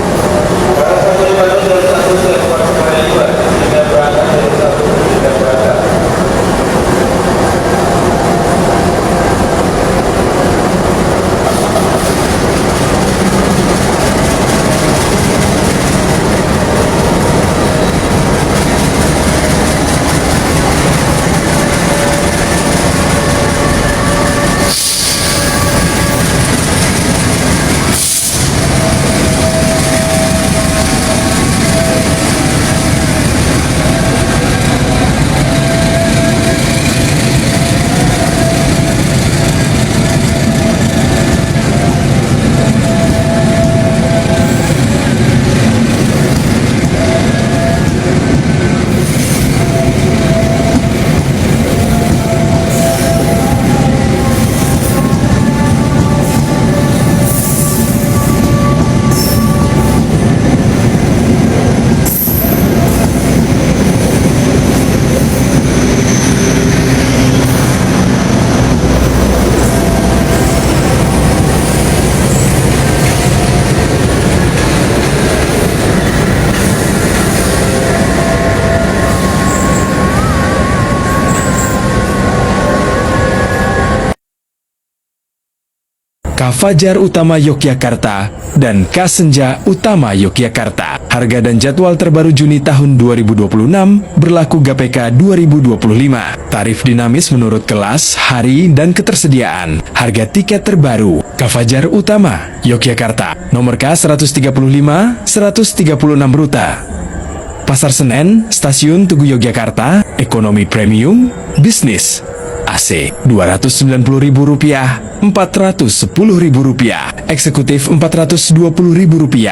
K Fajar Utama Yogyakarta dan K Senja Utama Yogyakarta. Harga dan jadwal terbaru Juni tahun 2026 berlaku GPK 2025. Tarif dinamis menurut kelas, hari, dan ketersediaan. Harga tiket terbaru K Fajar Utama Yogyakarta, nomor K 135, 136 rute. Pasar Senen, Stasiun Tugu Yogyakarta, ekonomi premium, bisnis, AC Rp290.000, Rp410.000, eksekutif Rp420.000,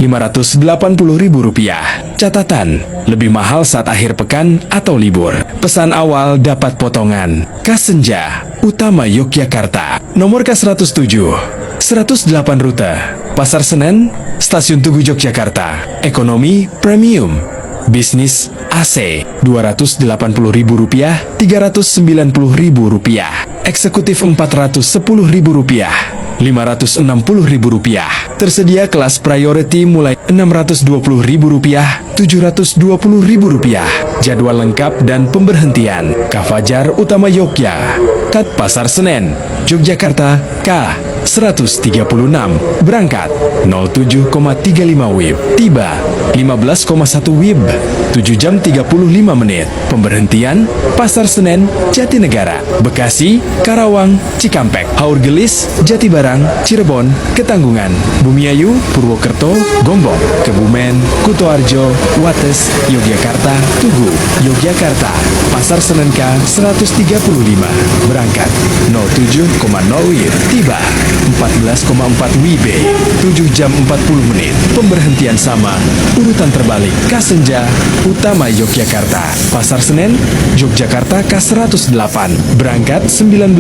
Rp580.000. Catatan, lebih mahal saat akhir pekan atau libur. Pesan awal dapat potongan. K Senja Utama Yogyakarta, nomor K 107, 108 rute. Pasar Senen, Stasiun Tugu Yogyakarta, ekonomi premium, bisnis AC Rp280.000, Rp390.000, eksekutif Rp410.000, Rp560.000. Tersedia kelas priority mulai Rp620.000, Rp720.000. Jadwal lengkap dan pemberhentian K Fajar Utama Yogya, Kat Pasar Senen, Yogyakarta K 136, berangkat 07,35 WIB, tiba 15,1 WIB, 7 jam 35 menit. Pemberhentian Pasar Senen, Jatinegara, Bekasi, Karawang, Cikampek, Haurgelis, Jatibarang, Cirebon, Ketanggungan, Bumiayu, Purwokerto, Gombong, Kebumen, Kutoarjo, Wates, Yogyakarta, Tugu, Yogyakarta. Pasar Senen K 135, berangkat 07,0 WIB, tiba 14,4 WIB, 7 jam 40 menit. Pemberhentian sama, urutan terbalik K Senja Utama Yogyakarta. Pasar Senen, Yogyakarta K 108, berangkat 19,0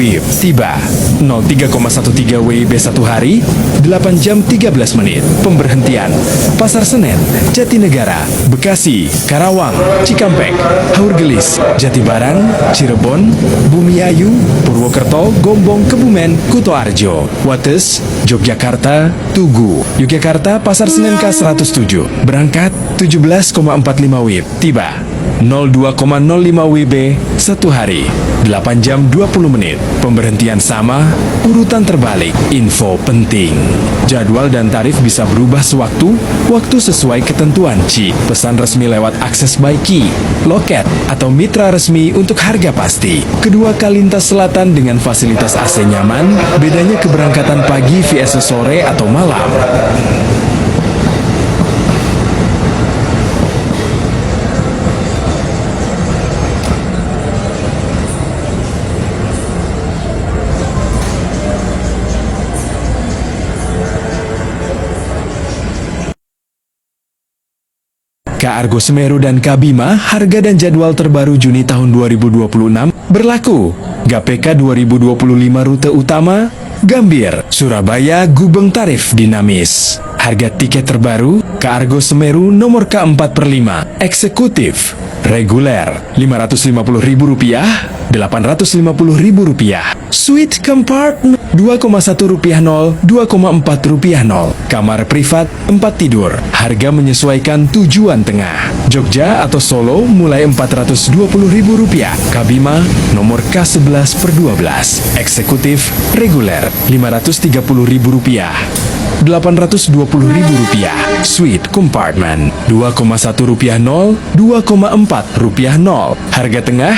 WIB, tiba 03,13 WIB 1 hari 8 jam 13 menit. Pemberhentian Pasar Senen, Jatinegara, Bekasi, Karawang, Cikampek, Haurgelis, Jatibarang, Cirebon, Bumiayu, Purwokerto, Gombong, Kebumen, Kutoarjo, Wates, Yogyakarta, Tugu, Yogyakarta. Pasar Senen K 107, berangkat 17,45 WIB, tiba 02,05 WB 1 hari, 8 jam 20 menit. Pemberhentian sama, urutan terbalik. Info penting. Jadwal dan tarif bisa berubah sewaktu, waktu sesuai ketentuan CIK. Pesan resmi lewat akses by Key, loket, atau mitra resmi untuk harga pasti. Kedua Kalintas Selatan dengan fasilitas AC nyaman, bedanya keberangkatan pagi vs sore atau malam. Argo Semeru dan Kabima, harga dan jadwal terbaru Juni tahun 2026 berlaku. GPK 2025 rute utama, Gambir, Surabaya, Gubeng tarif dinamis. Harga tiket terbaru, Argo Semeru nomor K4/5, eksekutif, reguler, Rp550.000, Rp850.000. Suite compartment, Rp2,1 2,4 kamar privat, 4 tidur. Harga menyesuaikan tujuan tengah. Jogja atau Solo mulai Rp420.000. Kabima nomor K11/12, eksekutif, reguler, Rp530.000, Rp820.000. Suite compartment, Rp2,1 2,4 Harga tengah,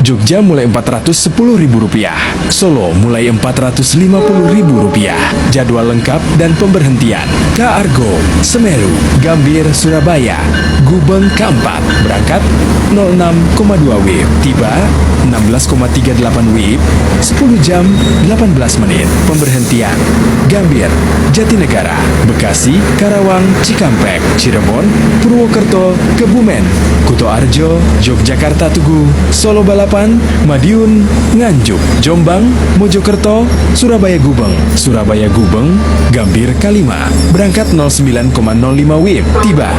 Jogja mulai Rp410.000, Solo mulai Rp450.000. Jadwal lengkap dan pemberhentian, Argo Semeru, Gambir, Surabaya, Gubeng K4. Berangkat 06,2 WIB, tiba 16,38 WIB, 10 jam 18 menit. Pemberhentian, Gambir, Jatinegara, Bekasi, Karawang, Cikampek, Cirebon, Purwokerto, Kebumen, Kutoarjo, Yogyakarta Tugu, Solo Balapan, Madiun, Nganjuk, Jombang, Mojokerto, Surabaya Gubeng, Gambir K5. Berangkat 09,05 WIB, tiba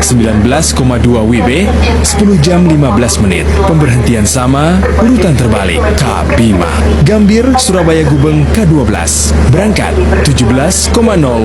19,2 WIB, 10 jam 15 menit. Pemberhentian sama, urutan terbalik, Kabima, Gambir, Surabaya Gubeng K12. Berangkat 17,0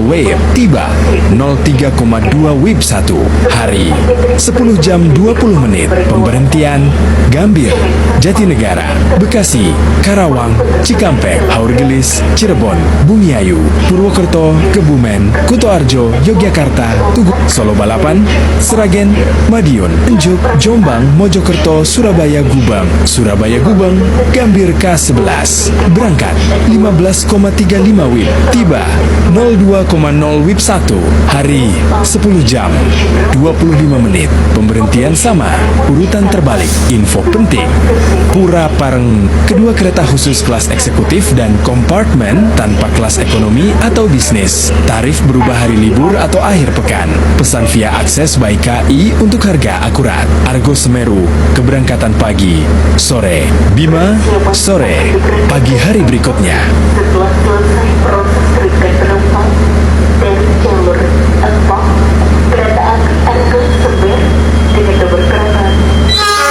WIB, tiba 03,2 WIB 1. Hari 10 jam 20 menit. Pemberhentian, Gambir, Jatinegara, Bekasi, Karawang, Cikampek, Haurgelis, Cirebon, Bumiayu, Purwokerto, Kebumen, Kutoarjo, Yogyakarta, Tugu, Solo Balapan, Sragen, Madiun, Nganjuk, Jombang, Mojokerto, Surabaya Gubeng, Gambir K11. Berangkat 15,35 WIB, tiba 02,0 WIB 1. Hari 10 jam 25 menit. Pemberhentian sama, urutan terbalik. Info penting, Pura Pareng, kedua kereta khusus kelas eksekutif dan kompartemen tanpa kelas ekonomi atau bisnis. Tarif berubah hari libur atau akhir pekan. Pesan via akses by KI untuk harga akurat. Argo Semeru, keberangkatan pagi, sore. Bima, sore. Pagi hari berikutnya. Setelah selesai proses terikat penumpang dari jalur 4, kereta api Argo Semeru dengan nomor kereta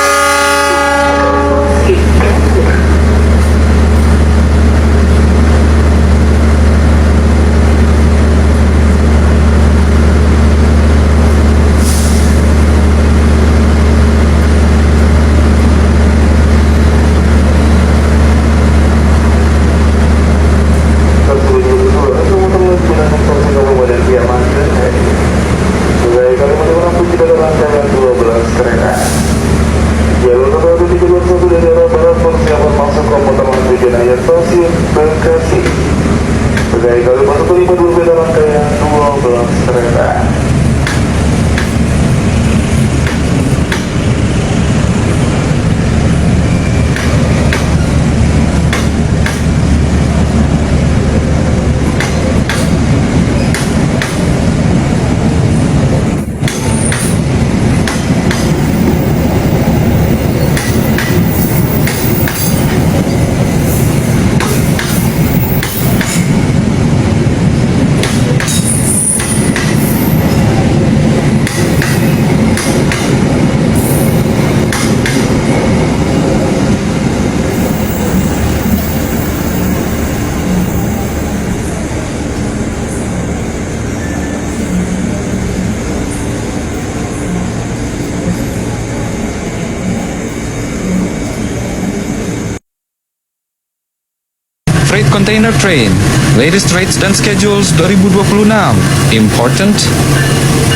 Container Train. Latest rates dan schedules 2026. Important?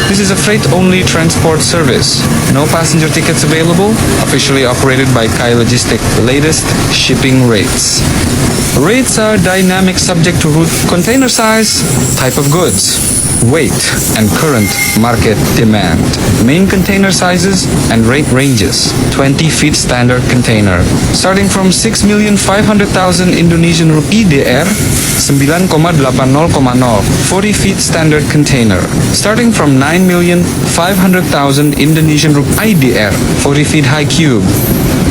This is a freight-only transport service. No passenger tickets available. Officially operated by Kai Logistic. Latest shipping rates. Rates are dynamic subject to route, container size, type of goods, weight, and current market demand. Main container sizes and rate ranges. 20 feet standard container. Starting from 6.500.000 Indonesian rupiah DR, 9,80,000. 40 feet standard container. Starting from 9.500.000 Indonesian rupiah DR, 40 feet high cube.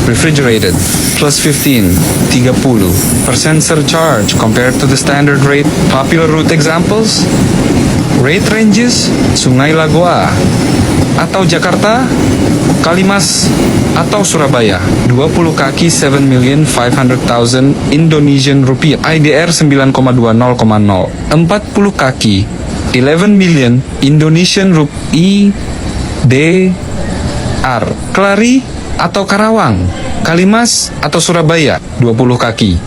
Refrigerated, plus 15, 30% surcharge compared to the standard rate. Popular route examples, rate ranges, Sungai Lagoa, atau Jakarta, Kalimas, atau Surabaya. 20 kaki 7.500.000 Indonesian rupiah, IDR 9,20,0. 40 kaki 11 million Indonesian rupiah, IDR. Kelari atau Karawang, Kalimas atau Surabaya, 20 kaki.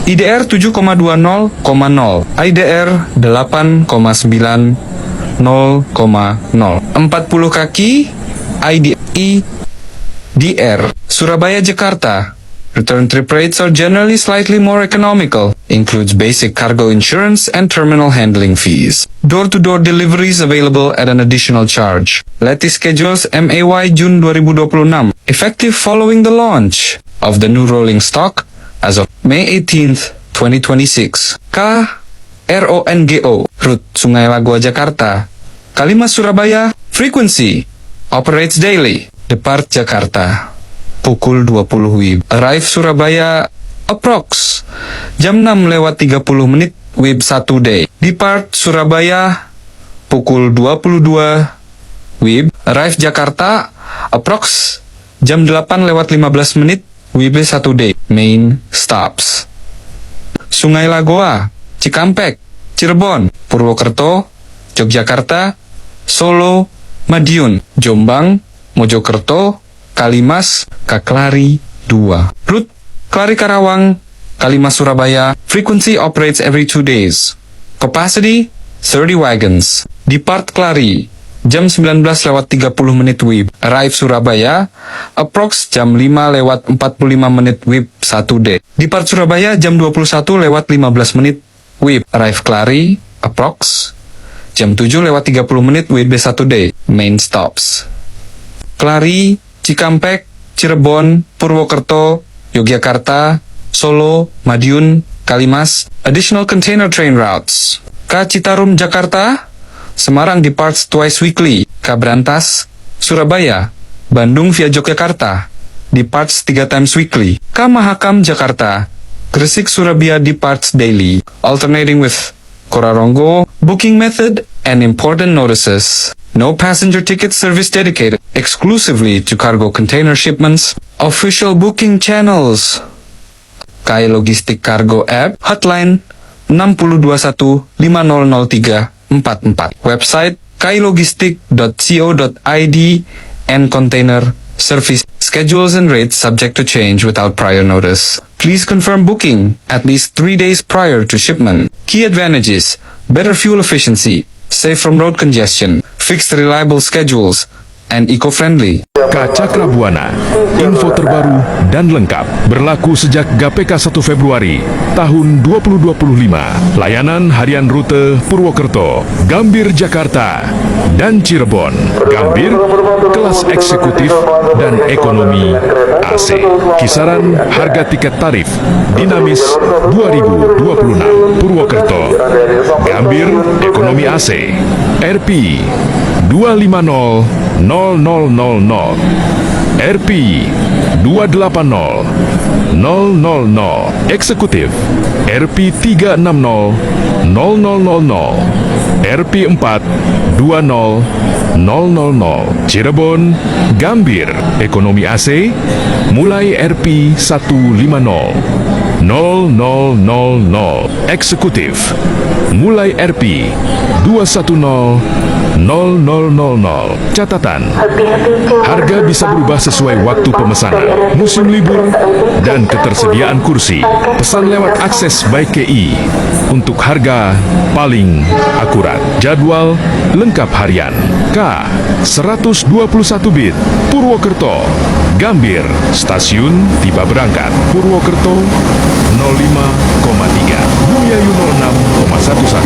IDR 7,20,0, IDR 8,90,0. 40 kaki, IDR Surabaya Jakarta. Return trip rates are generally slightly more economical, includes basic cargo insurance and terminal handling fees. Door-to-door deliveries available at an additional charge. Latest schedules MAY June 2026, effective following the launch of the new rolling stock as of May 18th, 2026. KRONGO, route Sungai Lagoa Jakarta, Kalimas Surabaya, frequency, operates daily. Depart Jakarta pukul 20 WIB. Arrive Surabaya approx jam 6:30 WIB 1 day. Depart Surabaya pukul 22 WIB. Arrive Jakarta approx jam 8:15 WIB 1 day. Main stops: Sungai Lagoa, Cikampek, Cirebon, Purwokerto, Yogyakarta, Solo, Madiun, Jombang, Mojokerto, Kalimas, Kaklari 2. Route Klari Karawang, Kalimas Surabaya. Frequency operates every 2 days. Capacity 30 wagons. Depart Klari jam 19:30 WIB. Arrive Surabaya approx jam 5:45 WIB 1 day. Depart Surabaya jam 21:15 WIB. Arrive Klari approx jam 7:30 WIB 1 day. Main stops: Klari, Cikampek, Cirebon, Purwokerto, Yogyakarta, Solo, Madiun, Kalimas. Additional container train routes: Citarum Jakarta, Semarang departs twice weekly. Brantas, Surabaya, Bandung via Yogyakarta departs 3 times weekly. Mahakam Jakarta, Gresik Surabaya departs daily, alternating with Koraronggo. Booking method and important notices: no passenger ticket service dedicated exclusively to cargo container shipments. Official booking channels: Kai Logistic Cargo App, hotline 6021500344. Website kailogistic.co.id and container service. Schedules and rates subject to change without prior notice. Please confirm booking at least 3 days prior to shipment. Key advantages: better fuel efficiency, safe from road congestion, fixed reliable schedules, and eco-friendly. Cakra Buana, info terbaru dan lengkap, berlaku sejak GPK 1 Februari tahun 2025. Layanan harian rute Purwokerto, Gambir Jakarta, dan Cirebon. Gambir, kelas eksekutif dan ekonomi AC. Kisaran harga tiket tarif dinamis 2026. Purwokerto, Gambir, ekonomi AC, RP 250.000, RP 280.000, eksekutif RP 360.000, RP 420.000. Cirebon, Gambir, ekonomi AC, mulai RP 150. 0000 Eksekutif mulai RP 210 0000. Catatan, harga bisa berubah sesuai waktu pemesanan, musim libur, dan ketersediaan kursi. Pesan lewat akses by KI untuk harga paling akurat. Jadwal lengkap harian K 121 bit Purwokerto. Gambir, stasiun tiba berangkat Purwokerto 05,3, Bumiayu 06,11,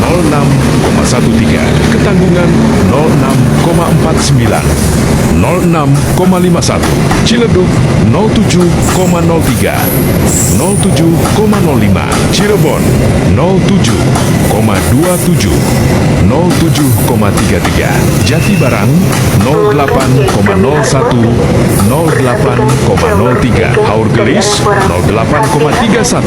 06,13, Ketanggungan 06,49, 06,51, Ciledug 07,03, 07,05, Cirebon 07,27, 07,33, Jatibarang 08,01, 08,03, Haurgelis 08,31,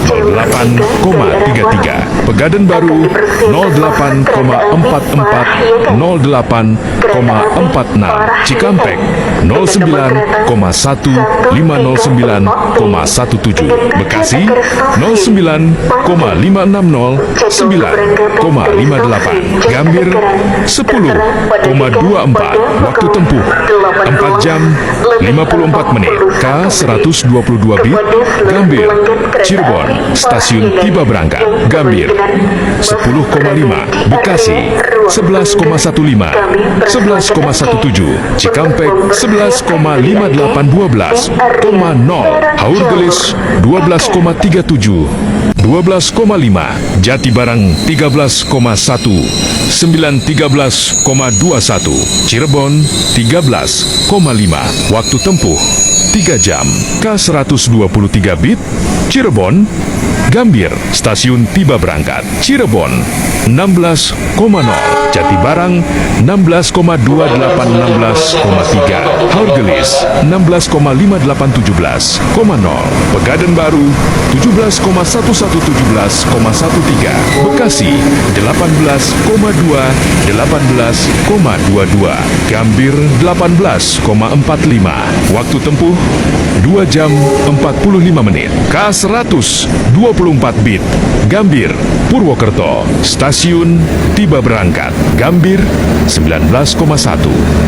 08,33, Pegaden Baru 08,44, 08,46, Cikampek 09,1509,17, Bekasi 09,560, 9,58, Gambir 10,24, waktu tempuh 4 jam 54 menit, K 122 bit Gambir, Cirebon, stasiun tiba berangkat Gambir 10,5, Bekasi 11,15, 11,17, Cikampek 11,5812, 0, Haurgelis 12,37, 12,5, Jatibarang 13,1, 913,21, Cirebon 13,5, waktu tempuh 3 jam, K123 bit Cirebon, Gambir, stasiun tiba berangkat Cirebon 16,0, Jatibarang 16,2816,3, Haurgelis 16,5817,0, Pegaden Baru 17,1117,13, Bekasi 18,2 18,22, Gambir 18,45, waktu tempuh 2 jam 45 menit, K124 bit Gambir, Purwokerto, stasiun tiba berangkat Gambir 19,1,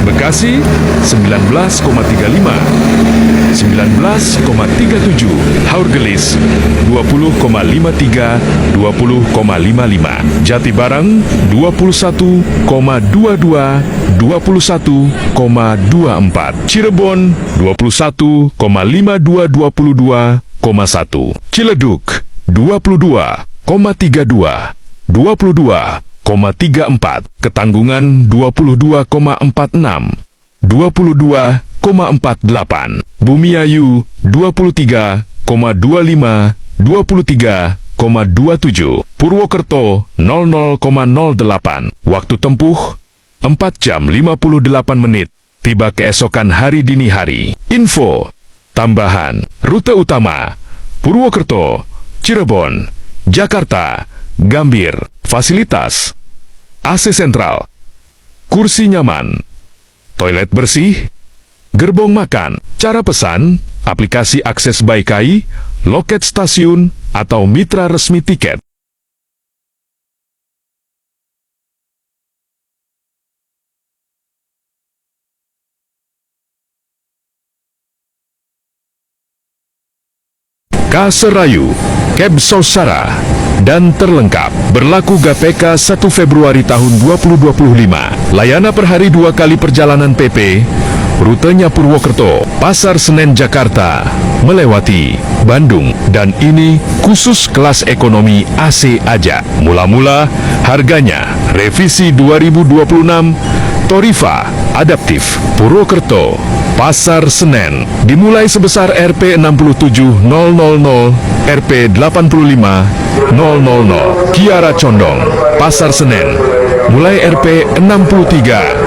Bekasi 19,35, 19,37, Haurgelis 20,53, 20,55, Jatibarang 21,22, 21,24, Cirebon 21,5222,1, Ciledug 22,32, 22,34, Ketanggungan 22,46, 22,48, Bumiayu 23,25, 23,27, Purwokerto 00,08, waktu tempuh 4 jam 58 menit, tiba keesokan hari dini hari. Info tambahan, rute utama Purwokerto, Cirebon, Jakarta, Gambir, fasilitas AC sentral, kursi nyaman, toilet bersih, gerbong makan. Cara pesan, aplikasi akses by KAI, loket stasiun, atau mitra resmi tiket. Kaserayu, Kebsosara, dan terlengkap. Berlaku GPK 1 Februari tahun 2025. Layana per hari 2 kali perjalanan PP. Rutenya Purwokerto, Pasar Senen Jakarta, melewati Bandung, dan ini khusus kelas ekonomi AC aja. Mula-mula harganya revisi 2026, Torifa Adaptif Purwokerto, Pasar Senen dimulai sebesar Rp 67.000, Rp 85.000. Kiara Condong, Pasar Senen mulai Rp 63.000,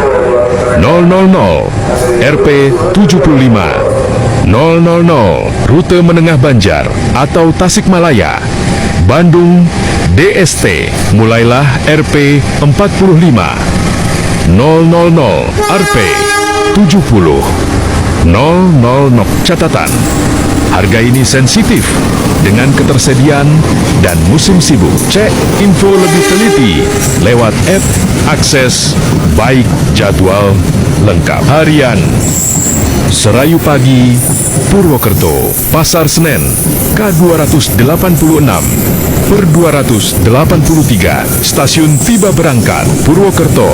Rp 75.000. Rute Menengah Banjar atau Tasikmalaya, Bandung, DST mulailah Rp 45.000, Rp 70.000. Catatan, Harga ini sensitif dengan ketersediaan dan musim sibuk. Cek info lebih teliti lewat app Akses Baik Jadwal Lengkap Harian. Serayu Pagi, Purwokerto, Pasar Senen, K286 per 283, Stasiun Tiba Berangkat, Purwokerto,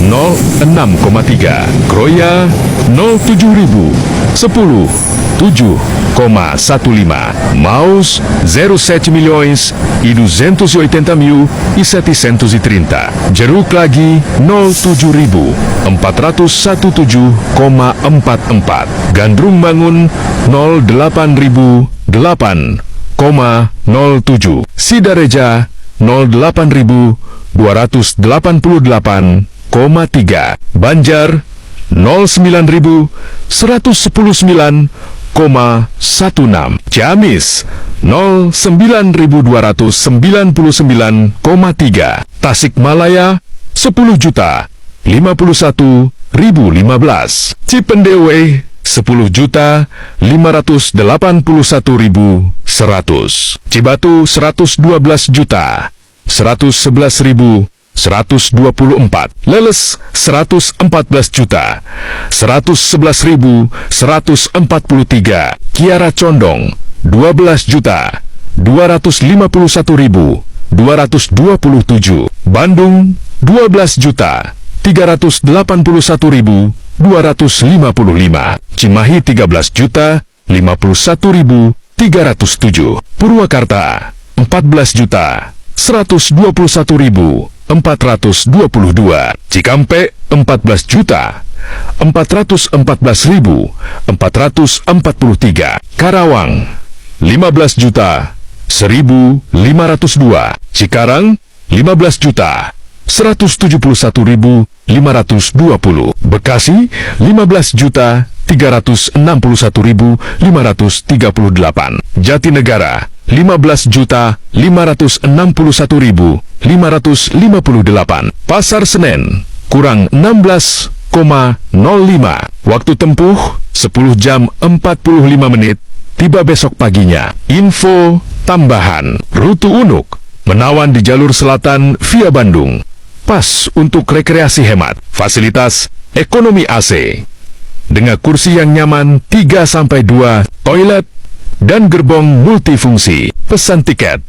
06,3, Kroya, 07.000, 10, 7,15, Maus, 07 milhões e 280 mil e 730, Jeruk Lagi, 07.000, 417,44, Gandrung Bangun, 08.008,07, Sidareja, 08.288,3, Banjar, 09.119,16, Ciamis, 09.299,3, Tasikmalaya, 10.051.015, Cipendewe, 10.581.100, Cibatu 112.111.124, Leles 114.111.143, Kiara Condong 12.251.227, Bandung 12.381.255, Cimahi 13.051.307, Purwakarta 14.121.422, Cikampek 14.414.443, Karawang 15.1.502, Cikarang 15.171.520, Bekasi 15.361.538, Jatinegara 15.561.558, Pasar Senen kurang 16,05, waktu tempuh 10 jam 45 menit, tiba besok paginya. Info tambahan, rute Unuk Menawan di jalur selatan via Bandung, pas untuk rekreasi hemat, fasilitas ekonomi AC, dengan kursi yang nyaman 3-2, toilet, dan gerbong multifungsi. Pesan tiket,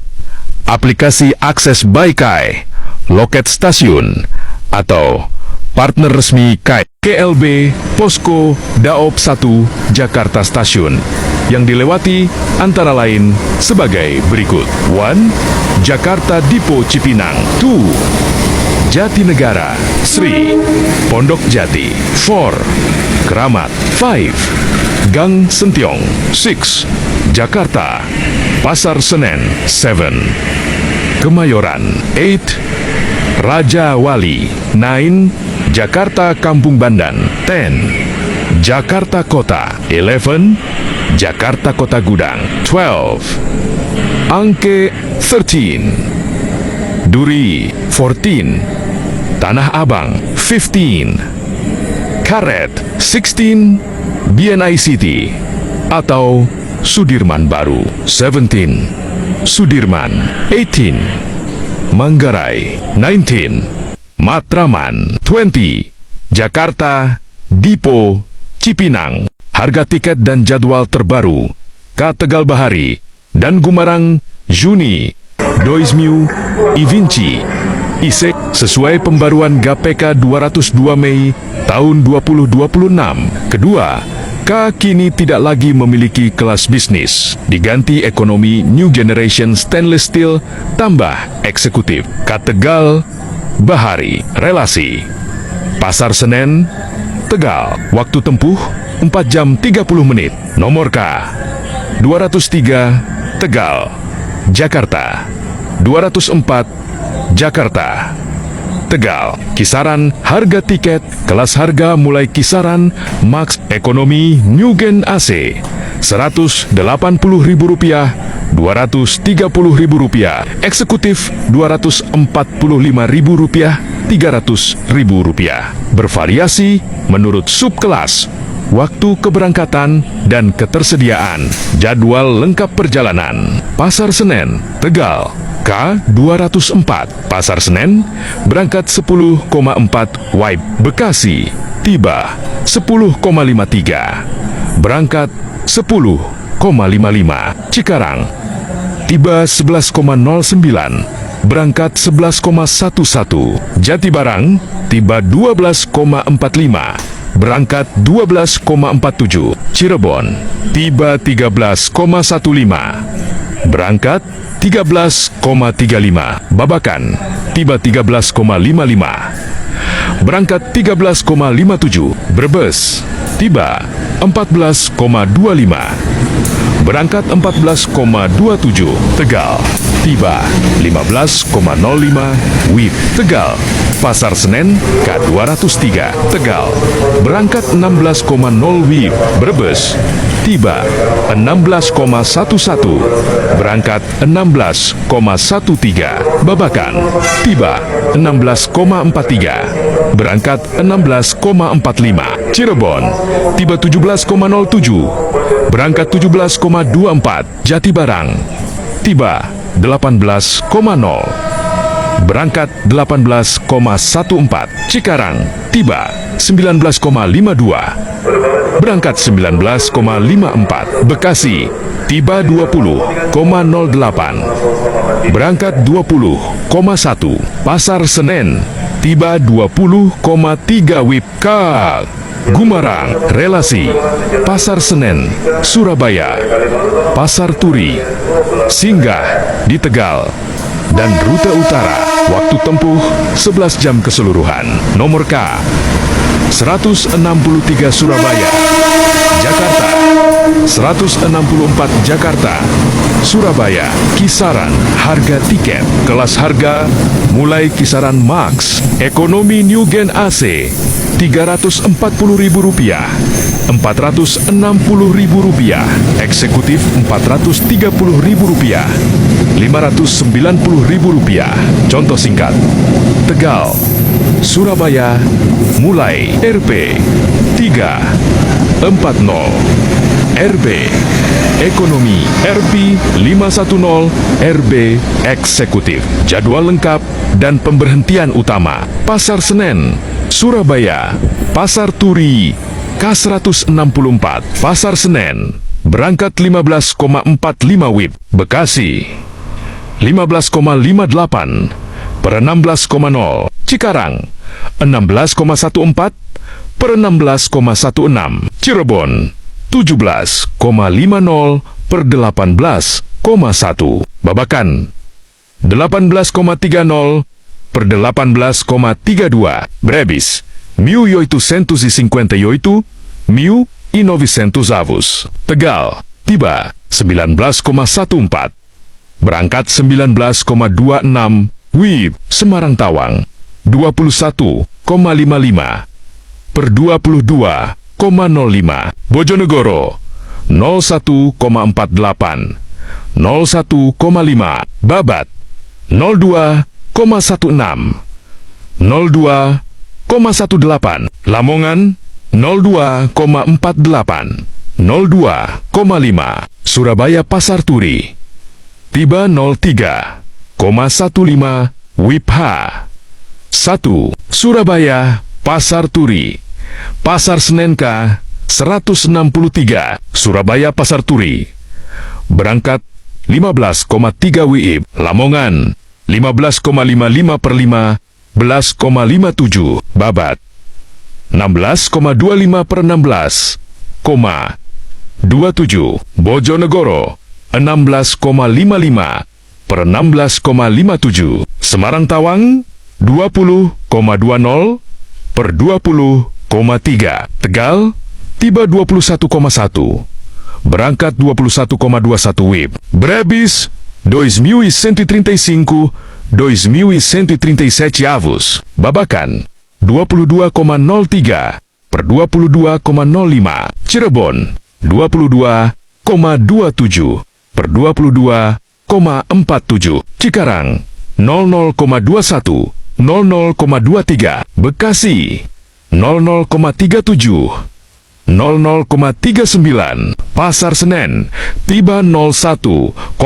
aplikasi Akses by Kai, loket stasiun, atau partner resmi Kai. KLB Posko Daop 1 Jakarta Stasiun yang dilewati antara lain sebagai berikut: 1. Jakarta Dipo Cipinang, 2. Jatinegara, 3. Pondok Jati, 4. Keramat, 5. Gang Sentiong, 6. Jakarta Pasar Senen, 7. Kemayoran, 8. Raja Wali, 9. Jakarta Kampung Bandan, 10. Jakarta Kota, 11. Jakarta Kota Gudang, 12. Angke, 13. Duri, 14. Tanah Abang, 15. Karet, 16. BNI City atau Sudirman Baru, 17. Sudirman, 18. Manggarai, 19. Matraman, 20. Jakarta Dipo Cipinang. Harga tiket dan jadwal terbaru K Tegal Bahari dan Gumarang Juni 2025 ISEK sesuai pembaruan GPK 202 Mei tahun 2026. Kedua, K kini tidak lagi memiliki kelas bisnis, diganti ekonomi New Generation Stainless Steel tambah eksekutif. K Tegal Bahari, relasi Pasar Senen Tegal, waktu tempuh 4 jam 30 menit. Nomor K 203 Tegal Jakarta, 204 Jakarta Tegal. Kisaran harga tiket kelas harga mulai kisaran Max Ekonomi New Gen AC Rp180.000, Rp230.000, Eksekutif Rp245.000, Rp300.000. Bervariasi menurut subkelas waktu keberangkatan dan ketersediaan, jadwal lengkap perjalanan. Pasar Senen, Tegal, K204. Pasar Senen, berangkat 10,4 WIB. Bekasi, tiba 10,53. Berangkat 10,55. Cikarang, tiba 11,09. Berangkat 11,11. Jatibarang, tiba 12,45. Berangkat 12,47. Cirebon, tiba 13,15. Berangkat 13,35. Babakan, tiba 13,55. Berangkat 13,57. Brebes, tiba 14,25. Berangkat 14,27. Tegal, tiba 15,05 WIB. Tegal, Pasar Senen K203. Tegal, berangkat 16,0 WIB. Brebes, tiba 16,11. Berangkat 16,13. Babakan, tiba 16,43. Berangkat 16,45. Cirebon, tiba 17,07. Berangkat 17,24. Jatibarang, tiba 18,0. Berangkat 18,14. Cikarang, tiba 19,52. Berangkat 19,54. Bekasi, tiba 20,08. Berangkat 20,1. Pasar Senen, tiba 20,3 WIB. Gumarang, relasi Pasar Senen, Surabaya. Pasar Turi, singgah di Tegal. Dan rute utara, waktu tempuh 11 jam keseluruhan. Nomor K 163 Surabaya, Jakarta 164 Jakarta, Surabaya. Kisaran harga tiket, kelas harga mulai kisaran Max, Ekonomi New Gen AC Rp340.000, Rp460.000, Eksekutif Rp430.000, Rp590.000. Contoh singkat, Tegal, Surabaya, mulai Rp 340, RB Ekonomi Rp 510, RB Eksekutif. Jadwal lengkap dan pemberhentian utama. Pasar Senen, Surabaya. Pasar Turi, K164. Pasar Senen, berangkat 15,45 WIB. Bekasi, 15,58 per 16,0. Cikarang, 16,14 per 16,16. Cirebon, 17,50 per 18,1. Babakan, 18,30 per 18,32. Brebis, 1858, 1900 Tegal, tiba 19,14. Berangkat 19,26 WIB. Semarang Tawang, 21,55 per 22,05. Bojonegoro, 01,48, 01,5. Babat, 02,16, 02,18. Lamongan, 02,48, 02,5. Surabaya Pasar Turi, tiba 03,15 WIB H. 1. Surabaya Pasar Turi, Pasar Senen K 163. Surabaya Pasar Turi, berangkat 15,3 WIB. Lamongan, 15,55 per 15,57. Babat, 16,25 per 16,27. Bojonegoro, 16,55 per 16,57. Semarang Tawang, 20,20 per 20,3. Tegal, tiba 21,1. Berangkat 21,21 WIB. Brebis, 2.135, 2.137 avos. Babakan, 22,03 per 22,05. Cirebon, 22,27 per 22,47. Cikarang, 00,21, 00,23. Bekasi, 00,37, 00,39. Pasar Senen tiba 01,05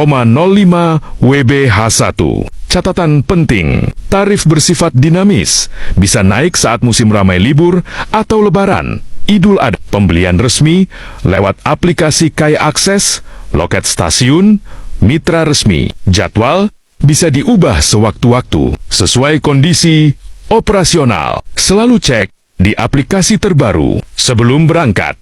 WBH1. Catatan penting, tarif bersifat dinamis, bisa naik saat musim ramai libur atau lebaran, Idul Adha. Pembelian resmi lewat aplikasi Kai Akses, loket stasiun, mitra resmi. Jadwal bisa diubah sewaktu-waktu, sesuai kondisi operasional. Selalu cek di aplikasi terbaru sebelum berangkat.